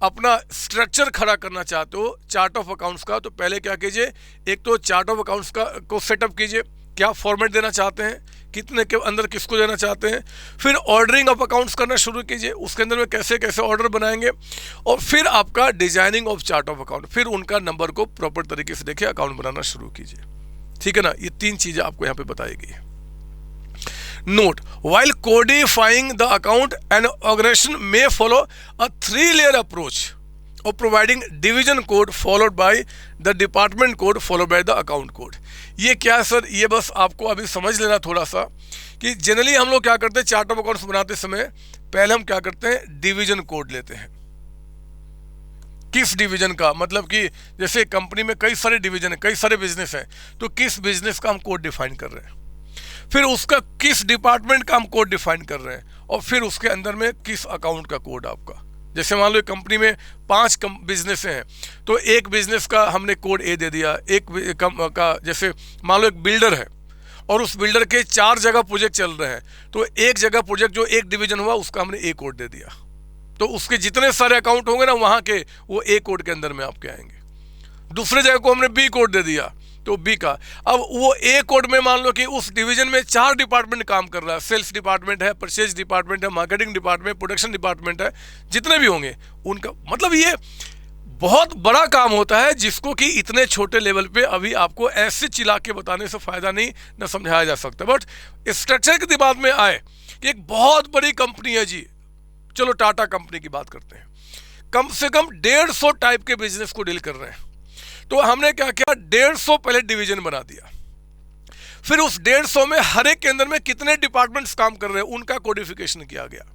अपना स्ट्रक्चर खड़ा करना चाहते हो चार्ट ऑफ अकाउंट्स का, तो पहले क्या कीजिए, एक तो चार्ट ऑफ अकाउंट्स का को सेटअप कीजिए, क्या फॉर्मेट देना चाहते हैं, कितने के अंदर किसको देना चाहते हैं। फिर ऑर्डरिंग ऑफ अकाउंट्स करना शुरू कीजिए, उसके अंदर में कैसे कैसे ऑर्डर बनाएंगे, और फिर आपका designing of chart of account, फिर उनका नंबर को प्रॉपर तरीके से देखिए अकाउंट बनाना शुरू कीजिए। ठीक है ना। ये 3 चीजें आपको यहाँ पे बताई गई है। Note, while codifying the account, an organization may follow a 3-layer approach of providing division code followed by the department code followed by the account code। ये क्या है सर, ये बस आपको अभी समझ लेना थोड़ा सा कि जनरली हम लोग क्या करते हैं चार्ट ऑफ अकाउंट्स बनाते समय पहले हम क्या करते हैं डिवीजन कोड लेते हैं। किस डिवीजन का मतलब कि जैसे कंपनी में कई सारे डिवीजन है, कई सारे बिजनेस हैं, तो किस बिजनेस का हम कोड डिफाइन कर रहे हैं, फिर उसका किस डिपार्टमेंट का हम कोड डिफाइन कर रहे हैं, और फिर उसके अंदर में किस अकाउंट का कोड आपका। जैसे मान लो कंपनी में 5 बिजनेस हैं, तो एक बिजनेस का हमने कोड ए दे दिया, जैसे मान लो एक बिल्डर है और उस बिल्डर के 4 जगह प्रोजेक्ट चल रहे हैं, तो एक जगह प्रोजेक्ट जो एक डिवीजन हुआ उसका हमने ए कोड दे दिया, तो उसके जितने सारे अकाउंट होंगे ना वहाँ के वो ए कोड के अंदर में आपके आएंगे। दूसरे जगह को हमने बी कोड दे दिया, तो बी का अब वो ए कोड में मान लो कि उस डिवीजन में 4 डिपार्टमेंट काम कर रहा है, सेल्स डिपार्टमेंट है, परचेज डिपार्टमेंट है, मार्केटिंग डिपार्टमेंट, प्रोडक्शन डिपार्टमेंट है, जितने भी होंगे उनका मतलब ये बहुत बड़ा काम होता है जिसको कि इतने छोटे लेवल पे अभी आपको ऐसे चिल्ला के बताने से फायदा नहीं न समझाया जा सकता। बट स्ट्रक्चर के दिमाग में आए कि एक बहुत बड़ी कंपनी है जी, चलो टाटा कंपनी की बात करते हैं, कम से कम 150 टाइप के बिजनेस को डील कर रहे हैं, तो हमने क्या किया 150 पहले डिवीजन बना दिया, फिर उस 150 में हर एक के अंदर में कितने डिपार्टमेंट्स काम कर रहे हैं उनका कोडिफिकेशन किया गया,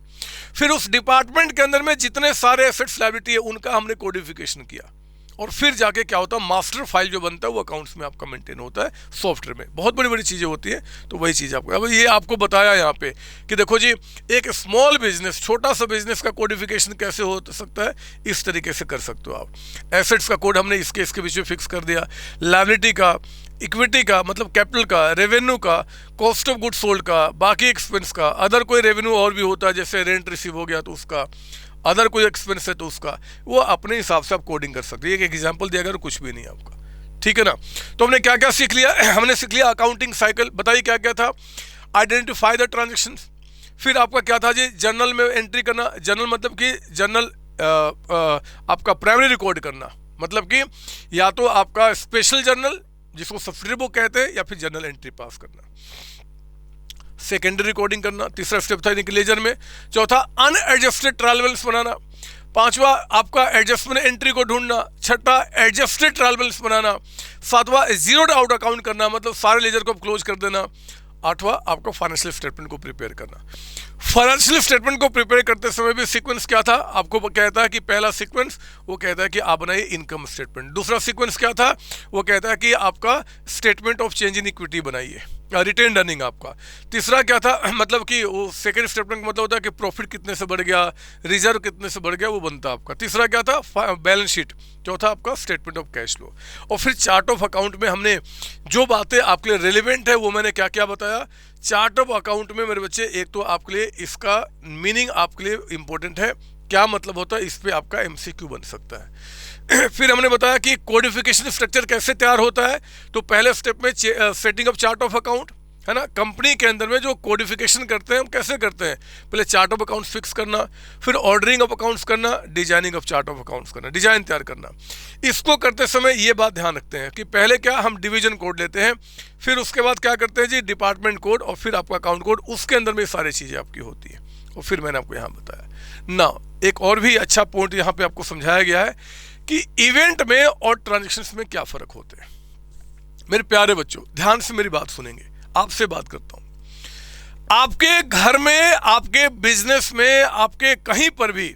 फिर उस डिपार्टमेंट के अंदर में जितने सारे एसेट्स लायबिलिटी है उनका हमने कोडिफिकेशन किया, और फिर जाके क्या होता है मास्टर फाइल जो बनता है वो अकाउंट्स में आपका मेंटेन होता है सॉफ्टवेयर में। बहुत बड़ी बड़ी चीज़ें होती हैं, तो वही चीज़ आपको अब ये आपको बताया यहाँ पे कि देखो जी एक स्मॉल बिजनेस, छोटा सा बिजनेस का कोडिफिकेशन कैसे हो सकता है, इस तरीके से कर सकते हो आप। एसेट्स का कोड हमने इसके बीच में फिक्स कर दिया, लायबिलिटी का, इक्विटी का मतलब कैपिटल का, रेवेन्यू का, कॉस्ट ऑफ गुड सोल्ड का, बाकी एक्सपेंस का, अदर कोई रेवेन्यू और भी होता है जैसे रेंट रिसीव हो गया तो उसका, अदर कोई एक्सपेंस है तो उसका, वो अपने हिसाब से आप कोडिंग कर सकते हैं। एक एग्जांपल दिया अगर कुछ भी नहीं आपका, ठीक है ना। तो हमने क्या क्या सीख लिया हमने सीख लिया अकाउंटिंग साइकिल, बताइए क्या क्या था, आइडेंटिफाई द ट्रांजेक्शंस, फिर आपका क्या था जी जर्नल में एंट्री करना, जर्नल मतलब कि जर्नल आपका प्राइमरी रिकॉर्ड करना, मतलब कि या तो आपका स्पेशल जर्नल जिसको सब्सिडरी बुक कहते हैं या फिर जर्नल एंट्री पास करना, सेकेंडरी रिकॉर्डिंग करना, तीसरा स्टेप था लेजर में, चौथा अनएडजस्टेड ट्रायल बैलेंस बनाना, पांचवा आपका एडजस्टमेंट एंट्री को ढूंढना, छठा एडजस्टेड ट्रायल बैलेंस बनाना, सातवां जीरोड आउट अकाउंट करना मतलब सारे लेजर को क्लोज कर देना, आठवां आपको फाइनेंशियल स्टेटमेंट को प्रिपेयर करना। फाइनेंशियल स्टेटमेंट को प्रिपेयर करते समय भी सीक्वेंस क्या था, आपको कहता है कि पहला सीक्वेंस वो कहता है कि आप बनाइए इनकम स्टेटमेंट, दूसरा सीक्वेंस क्या था वो कहता है कि आपका statement of change in equity बनाइए, रिटेन अर्निंग आपका, तीसरा क्या था मतलब कि वो सेकंड स्टेटमेंट का मतलब होता है कि प्रॉफिट कितने से बढ़ गया, रिजर्व कितने से बढ़ गया वो बनता आपका, तीसरा क्या था बैलेंस शीट, चौथा आपका स्टेटमेंट ऑफ कैश फ्लो, और फिर चार्ट ऑफ अकाउंट में हमने जो बातें आपके लिए रेलिवेंट है वो मैंने क्या क्या बताया। चार्ट ऑफ अकाउंट में मेरे बच्चे एक तो आपके लिए इसका मीनिंग आपके लिए इंपॉर्टेंट है, क्या मतलब होता है, इस पे आपका एमसीक्यू बन सकता है। फिर हमने बताया कि कोडिफिकेशन स्ट्रक्चर कैसे तैयार होता है, तो पहले स्टेप में setting up chart of account है ना, कंपनी के अंदर में जो कोडिफिकेशन करते हैं हम कैसे करते हैं, पहले चार्ट ऑफ अकाउंट्स फिक्स करना, फिर ऑर्डरिंग ऑफ अकाउंट्स करना, designing of chart of accounts करना, डिजाइन तैयार करना। इसको करते समय ये बात ध्यान रखते हैं कि पहले क्या हम डिवीजन कोड लेते हैं, फिर उसके बाद क्या करते हैं जी डिपार्टमेंट कोड, और फिर आपका अकाउंट कोड, उसके अंदर में सारी चीज़ें आपकी होती है, और फिर मैंने आपको यहाँ बताया ना। एक और भी अच्छा पॉइंट यहाँ पे आपको समझाया गया है कि इवेंट में और ट्रांजेक्शन्स में क्या फ़र्क होते हैं। मेरे प्यारे बच्चों ध्यान से मेरी बात सुनेंगे, आपसे बात करता हूं। आपके घर में, आपके बिजनेस में, आपके कहीं पर भी,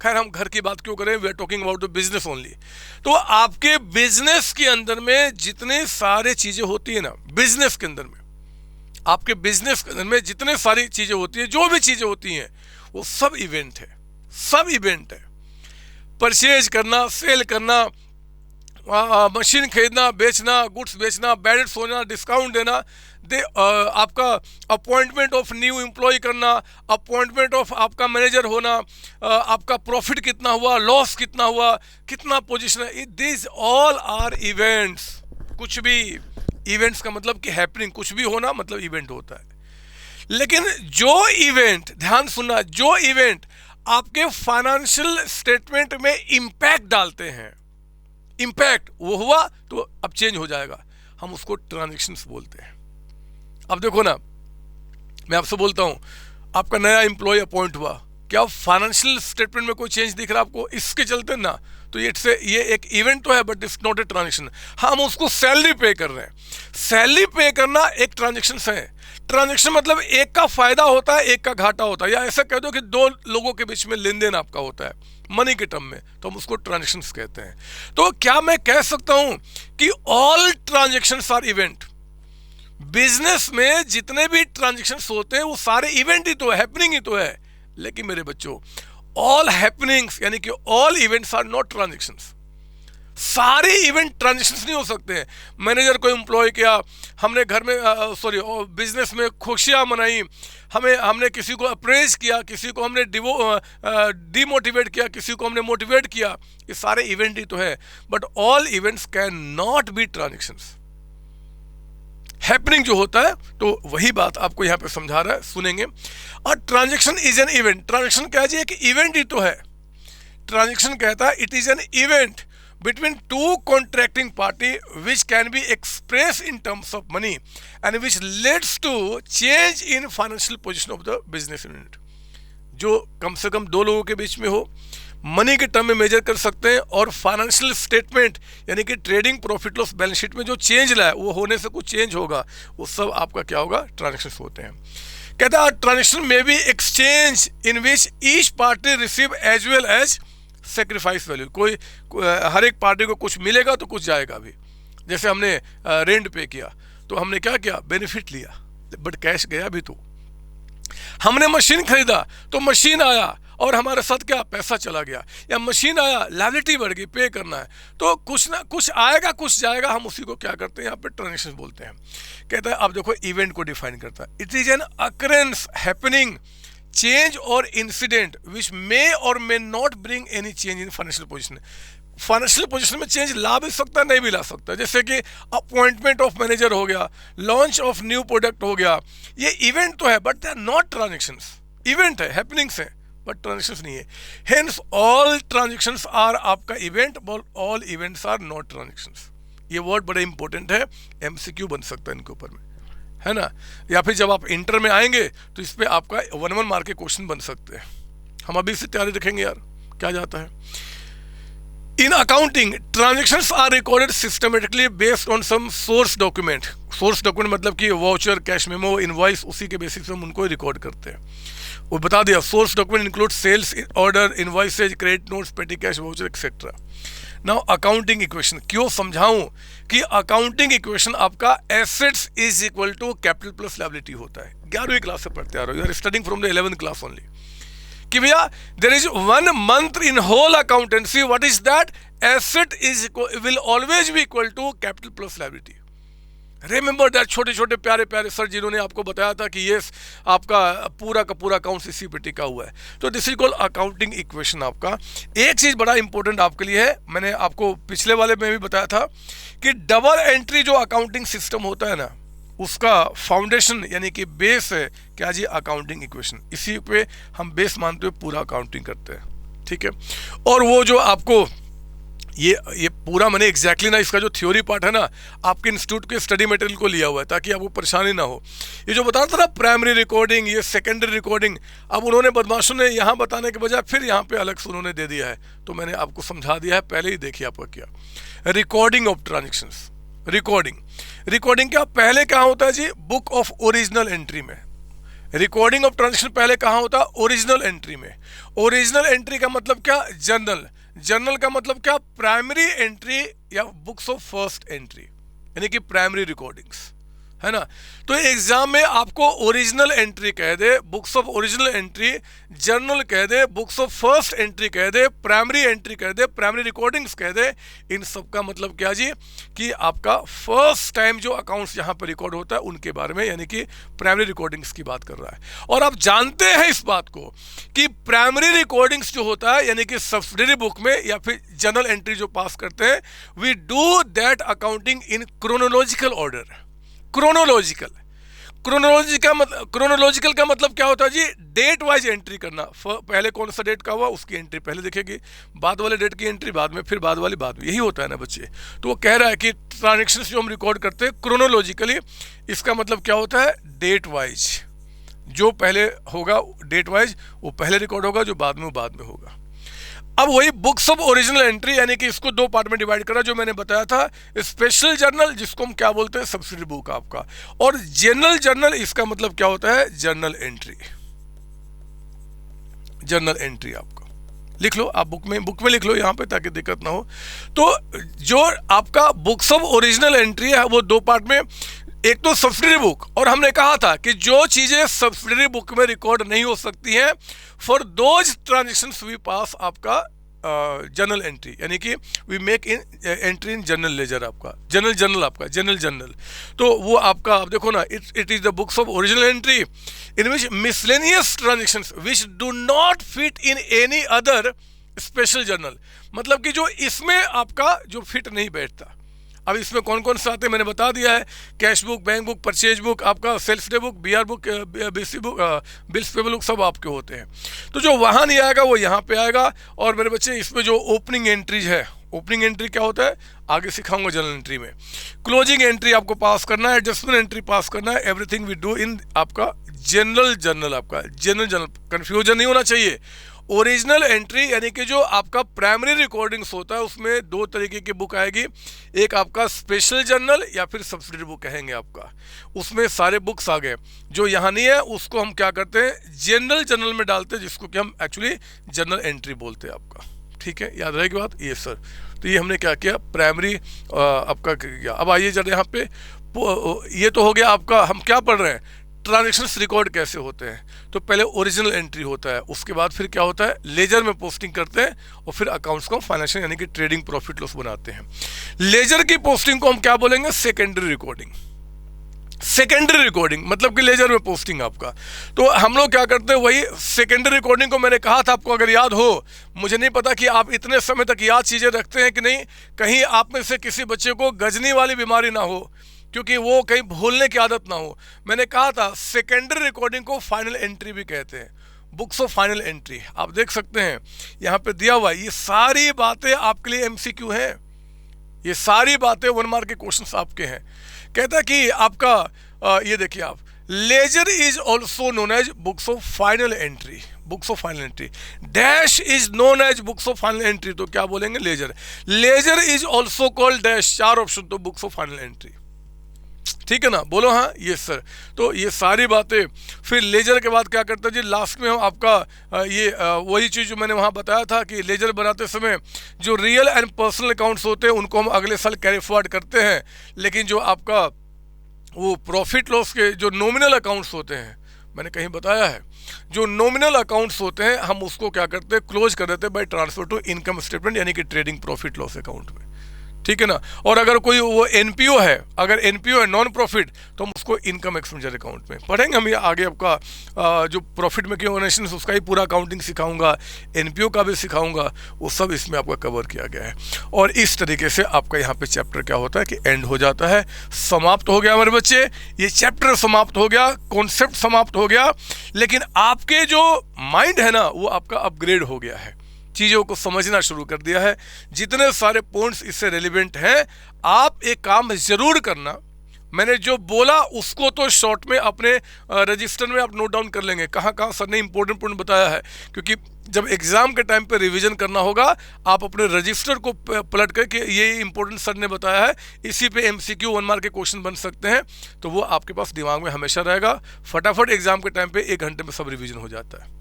खैर हम घर की बात क्यों करें, we are talking about the business only, तो आपके बिजनेस के अंदर में जितने सारे चीजें होती है ना, बिजनेस के अंदर में, आपके बिजनेस के अंदर में जितने सारी चीजें होती है, जो भी चीजें होती हैं वो सब इवेंट है, सब इवेंट है। परचेज करना, सेल करना, मशीन खरीदना, बेचना, गुड्स बेचना, बैलेंस होना, डिस्काउंट देना, आपका अपॉइंटमेंट ऑफ न्यू एम्प्लॉय करना, अपॉइंटमेंट ऑफ आपका मैनेजर होना, आपका प्रॉफिट कितना हुआ, लॉस कितना हुआ, कितना पोजीशन है, दिस ऑल आर इवेंट्स। कुछ भी इवेंट्स का मतलब कि हैपनिंग, कुछ भी होना मतलब इवेंट होता है। लेकिन जो इवेंट, ध्यान सुनना, जो इवेंट आपके फाइनेंशियल स्टेटमेंट में इंपैक्ट डालते हैं, इंपैक्ट वो हुआ तो अब चेंज हो जाएगा, हम उसको ट्रांजैक्शंस बोलते हैं। अब देखो ना, मैं आपसे बोलता हूं आपका नया एम्प्लॉय अपॉइंट हुआ, क्या फाइनेंशियल स्टेटमेंट में कोई चेंज दिख रहा है आपको, इसके चलते ना, तो ये एक इवेंट तो है but it's not a transaction. हम उसको सैलरी पे कर रहे हैं। सैलरी पे करना एक ट्रांजेक्शन है। ट्रांजेक्शन मतलब एक का फायदा होता है, एक का घाटा होता है, या ऐसा कह दो कि दो लोगों के बीच में लेन देन आपका होता है मनी के टर्म में, तो हम उसको ट्रांजेक्शन्स कहते हैं। तो क्या मैं कह सकता हूं कि all transactions are event? Business में जितने भी ट्रांजेक्शन्स होते हैं वो सारे इवेंट ही तो है, हैपनिंग ही तो है। लेकिन मेरे बच्चों, ऑल हैपनिंग्स यानी कि all events are not transactions. सारे इवेंट ट्रांजेक्शन्स नहीं हो सकते हैं। मैनेजर को एम्प्लॉय किया, हमने घर में बिजनेस में खुशियाँ मनाई, हमने किसी को अप्रेज किया, किसी को हमने डिमोटिवेट किया, किसी को हमने मोटिवेट किया, ये सारे इवेंट ही तो है। But all events can not B transactions. Happening जो होता है, तो वही बात आपको यहाँ पे समझा रहा है, सुनेंगे। और transaction is an event. Transaction क्या है? कि इवेंट ही तो है। ट्रांजेक्शन कहता है it is an event between two contracting party which can be expressed in terms of money and which leads to change in financial position of the business unit। जो कम से कम दो लोगों के बीच में हो, मनी के टर्म में मेजर कर सकते हैं, और फाइनेंशियल स्टेटमेंट यानी कि trading profit loss balance sheet में जो चेंज लाए वो होने से कुछ चेंज होगा, वो सब आपका क्या होगा? ट्रांजेक्शन होते हैं। कहता है ट्रांजेक्शन में भी exchange in which each party receive as well as sacrifice value. कोई हर एक पार्टी को कुछ मिलेगा तो कुछ जाएगा भी। जैसे हमने रेंट पे किया तो हमने क्या किया? बेनिफिट लिया, बट कैश गया भी। तो हमने मशीन खरीदा तो मशीन आया और हमारे साथ क्या? पैसा चला गया। या मशीन आया, लायबिलिटी बढ़ गई, पे करना है, तो कुछ ना कुछ आएगा कुछ जाएगा। हम उसी को क्या करते हैं? यहाँ पे ट्रांजेक्शन बोलते हैं। कहता है अब देखो इवेंट को डिफाइन करता है। It is an occurrence happening change और इंसिडेंट विच मे और may not bring any change in financial position. Financial position में चेंज ला भी सकता है, नहीं भी ला सकता। जैसे कि अपॉइंटमेंट ऑफ मैनेजर हो गया, लॉन्च ऑफ न्यू प्रोडक्ट हो गया, ये इवेंट तो है but they are not transactions. Event है, हैपनिंग्स है, बट ट्रांजेक्शंस नहीं है। हेंस ऑल ट्रांजेक्शंस आर आपका event, all events are not transactions. ये वर्ड बड़ा इंपॉर्टेंट है, एमसीक्यू बन सकता है इनके ऊपर में, है ना। या फिर जब आप इंटर में आएंगे तो इस पे आपका 1 मार्क के क्वेश्चन बन सकते हैं। हम अभी से तैयारी रखेंगे यार, क्या जाता है। In accounting transactions are recorded systematically based on some source document. Source document मतलब कि वाउचर, कैश मेमो, इनवॉइस, उसी के बेसिस पे हम उनको रिकॉर्ड करते हैं। वो बता दिया, source document include sales order, invoices, credit notes, petty cash, voucher etcetera. Now accounting equation क्यों समझाऊं कि अकाउंटिंग इक्वेशन आपका assets is equal to capital plus liability होता है। 11वीं क्लास से पढ़ते आ रहे हो, you are studying from the 11th class only. कि भैया there is 1 month in whole accountancy, what is that? Asset is will always be equal to capital plus liability. Remember that छोटे छोटे प्यारे प्यारे सर जिन्होंने आपको बताया था कि ये आपका पूरा का पूरा अकाउंट इसी पे टिका हुआ है। तो this is called accounting equation. आपका एक चीज़ बड़ा इंपॉर्टेंट आपके लिए है, मैंने आपको पिछले वाले में भी बताया था कि डबल एंट्री जो अकाउंटिंग सिस्टम होता है ना, उसका फाउंडेशन यानी कि बेस है क्या जी? Accounting equation. इसी पे हम बेस मानते हुए पूरा अकाउंटिंग करते हैं, ठीक है। और वो जो आपको ये पूरा मैंने एग्जैक्टली ना, इसका जो थ्योरी पार्ट है ना, आपके इंस्टीट्यूट के स्टडी मटेरियल को लिया हुआ है ताकि आपको परेशानी ना हो। ये जो बता था ना प्राइमरी रिकॉर्डिंग, ये सेकेंडरी रिकॉर्डिंग, अब उन्होंने बदमाशों ने यहाँ बताने के बजाय फिर यहाँ पे अलग से उन्होंने दे दिया है, तो मैंने आपको समझा दिया है, पहले ही देखिए आपका क्या। Recording of transactions. रिकॉर्डिंग क्या पहले कहाँ होता है जी? बुक ऑफ ओरिजिनल एंट्री में। रिकॉर्डिंग ऑफ ट्रांजेक्शन पहले कहाँ होता है? ओरिजिनल एंट्री में। ओरिजिनल एंट्री का मतलब क्या? जर्नल का मतलब क्या? प्राइमरी एंट्री या बुक्स ऑफ फर्स्ट एंट्री, यानी कि प्राइमरी रिकॉर्डिंग्स, है ना। तो एग्जाम में आपको ओरिजिनल एंट्री कह दे, books of original entry, journal कह दे, बुक्स ऑफ फर्स्ट एंट्री कह दे, प्राइमरी एंट्री कह दे, प्राइमरी रिकॉर्डिंग्स कह दे, इन सब का मतलब क्या जी? कि आपका फर्स्ट टाइम जो अकाउंट्स यहाँ पर रिकॉर्ड होता है उनके बारे में, यानी कि प्राइमरी रिकॉर्डिंग्स की बात कर रहा है। और आप जानते हैं इस बात को कि प्राइमरी रिकॉर्डिंग्स जो होता है यानी कि सब्सिडरी बुक में या फिर जर्नल एंट्री जो पास करते हैं, we do that accounting in chronological order. Chronological का मतलब क्या होता है जी? डेट वाइज एंट्री करना। पहले कौन सा डेट का हुआ उसकी एंट्री पहले दिखेगी, बाद वाले डेट की एंट्री बाद में, फिर बाद वाली बाद में। यही होता है ना बच्चे। तो वो कह रहा है कि ट्रांजेक्शन्स जो हम रिकॉर्ड करते हैं क्रोनोलॉजिकली, इसका मतलब क्या होता है? Date wise. जो पहले होगा डेट वाइज वो पहले रिकॉर्ड होगा, जो बाद में वो बाद में होगा। अब वही बुक्स ऑफ ओरिजिनल एंट्री, यानी कि इसको दो पार्ट में डिवाइड करा जो मैंने बताया था, स्पेशल जर्नल जिसको हम क्या बोलते हैं सब्सिडरी बुक आपका, और जनरल जर्नल इसका मतलब क्या होता है जर्नल एंट्री। जर्नल एंट्री आपका लिख लो आप बुक में लिख लो यहाँ पे ताकि दिक्कत ना हो। तो जो आपका बुक्स ऑफ ओरिजिनल एंट्री है वो दो पार्ट में, एक तो सब्सिडरी बुक, और हमने कहा था कि जो चीजें सब्सिडरी बुक में रिकॉर्ड नहीं हो सकती हैं for those transactions we pass आपका जर्नल एंट्री, यानी कि we make in entry in journal ledger आपका, जर्नल आपका जनरल जर्नल। तो वो आपका आप देखो ना, it is the books of original entry in which miscellaneous transactions which do not fit in any other special journal, मतलब कि जो इसमें आपका जो फिट नहीं बैठता। अब इसमें कौन कौन से आते हैं मैंने बता दिया है, cash book, bank book, purchase book, आपका sales day book, BR book, BC book, bills payable book, सब आपके होते हैं। तो जो वहाँ नहीं आएगा वो यहाँ पे आएगा। और मेरे बच्चे इसमें जो ओपनिंग एंट्रीज है, ओपनिंग एंट्री क्या होता है आगे सिखाऊंगा जनरल एंट्री में। क्लोजिंग एंट्री आपको पास करना है, एडजस्टमेंट एंट्री पास करना है, एवरीथिंग वी डू इन आपका जनरल जर्नल, आपका जनरल जर्नल, कन्फ्यूजन नहीं होना चाहिए। ओरिजिनल एंट्री यानी कि जो आपका प्राइमरी रिकॉर्डिंग्स होता है उसमें दो तरीके की बुक आएगी, एक आपका स्पेशल जर्नल या फिर सब्सिडरी बुक कहेंगे आपका, उसमें सारे बुक्स आ गए। जो यहाँ नहीं है उसको हम क्या करते हैं जनरल जर्नल में डालते हैं, जिसको कि हम एक्चुअली जनरल एंट्री बोलते हैं आपका। ठीक है, याद रहेगी बात ये सर। तो ये हमने क्या किया प्राइमरी आपका किया। अब आइए जरा यहाँ पे, ये तो हो गया आपका, हम क्या पढ़ रहे हैं ट्रांजेक्शन्स रिकॉर्ड कैसे होते हैं। तो पहले ओरिजिनल एंट्री होता है, उसके बाद फिर क्या होता है लेजर में पोस्टिंग करते हैं, और फिर अकाउंट्स को फाइनेंशियल यानी कि ट्रेडिंग प्रॉफिट लॉस बनाते हैं। लेजर की पोस्टिंग को हम क्या बोलेंगे सेकेंडरी रिकॉर्डिंग। सेकेंडरी रिकॉर्डिंग मतलब कि लेजर में पोस्टिंग आपका। तो हम लोग क्या करते हैं वही सेकेंडरी रिकॉर्डिंग को मैंने कहा था आपको, अगर याद हो, मुझे नहीं पता कि आप इतने समय तक याद चीज़ें रखते हैं कि नहीं, कहीं आप में से किसी बच्चे को गजनी वाली बीमारी ना हो, क्योंकि वो कहीं भूलने की आदत ना हो। मैंने कहा था सेकेंडरी रिकॉर्डिंग को फाइनल एंट्री भी कहते हैं, बुक्स ऑफ फाइनल एंट्री। आप देख सकते हैं यहाँ पे दिया हुआ, ये सारी बातें आपके लिए एमसीक्यू हैं, ये सारी बातें 1 मार्क के क्वेश्चंस आपके हैं। कहता है कि आपका ये देखिए आप, ledger is also known as books of final entry, books of final entry, dash is known as books of final entry. तो क्या बोलेंगे ledger, ledger is also called dash, 4 option तो बुक्स ऑफ फाइनल एंट्री। ठीक है ना, बोलो हाँ ये सर। तो ये सारी बातें, फिर लेजर के बाद क्या करते हैं जी लास्ट में हम आपका ये वही चीज़ जो मैंने वहाँ बताया था कि लेजर बनाते समय जो रियल एंड पर्सनल अकाउंट्स होते हैं उनको हम अगले साल कैरी फॉरवर्ड करते हैं, लेकिन जो आपका वो प्रॉफिट लॉस के जो नॉमिनल अकाउंट्स होते हैं, मैंने कहीं बताया है, जो नॉमिनल अकाउंट्स होते हैं हम उसको क्या करते हैं क्लोज कर देते हैं by transfer to income statement यानी कि ट्रेडिंग प्रॉफिट लॉस अकाउंट में। ठीक है ना। और अगर कोई वो एनपीओ है, अगर एनपीओ है नॉन प्रॉफिट, तो हम उसको इनकम एक्सपेंडिचर अकाउंट में पढ़ेंगे। हम ये आगे आपका जो प्रॉफिट मेकिंग ऑर्गेनाइजेशन उसका ही पूरा अकाउंटिंग सिखाऊंगा, एनपीओ का भी सिखाऊंगा, वो सब इसमें आपका कवर किया गया है। और इस तरीके से आपका यहाँ पे चैप्टर क्या होता है कि एंड हो जाता है, समाप्त हो गया हमारे बच्चे, ये चैप्टर समाप्त हो गया, कॉन्सेप्ट समाप्त हो गया, लेकिन आपके जो माइंड है ना वो आपका अपग्रेड हो गया है, चीज़ों को समझना शुरू कर दिया है। जितने सारे पॉइंट्स इससे रेलिवेंट हैं, आप एक काम ज़रूर करना, मैंने जो बोला उसको तो शॉर्ट में अपने रजिस्टर में आप नोट डाउन कर लेंगे, कहाँ कहाँ सर ने इंपॉर्टेंट पॉइंट बताया है, क्योंकि जब एग्ज़ाम के टाइम पे रिवीजन करना होगा आप अपने रजिस्टर को पलट करके ये इंपॉर्टेंट सर ने बताया है, इसी पे एमसीक्यू 1 मार्क के क्वेश्चन बन सकते हैं, तो वो आपके पास दिमाग में हमेशा रहेगा। फटाफट एग्ज़ाम के टाइम पे 1 घंटे में सब रिवीजन हो जाता है।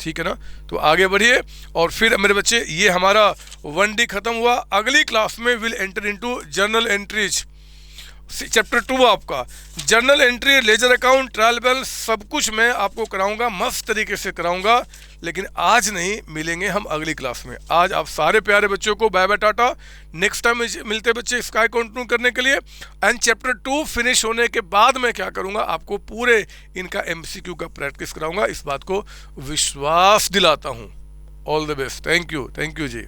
ठीक है ना। तो आगे बढ़िए, और फिर मेरे बच्चे ये हमारा 1D खत्म हुआ। अगली क्लास में will enter into journal entries, chapter 2 आपका journal entry, ledger account, trial balance, सब कुछ मैं आपको कराऊंगा, मस्त तरीके से कराऊंगा, लेकिन आज नहीं, मिलेंगे हम अगली क्लास में। आज आप सारे प्यारे बच्चों को bye bye tata, next time मिलते बच्चे स्काई कंटिन्यू करने के लिए। एंड चैप्टर 2 फिनिश होने के बाद मैं क्या करूंगा, आपको पूरे इनका एमसीक्यू का प्रैक्टिस कराऊंगा, इस बात को विश्वास दिलाता हूँ। All the best, thank you ji.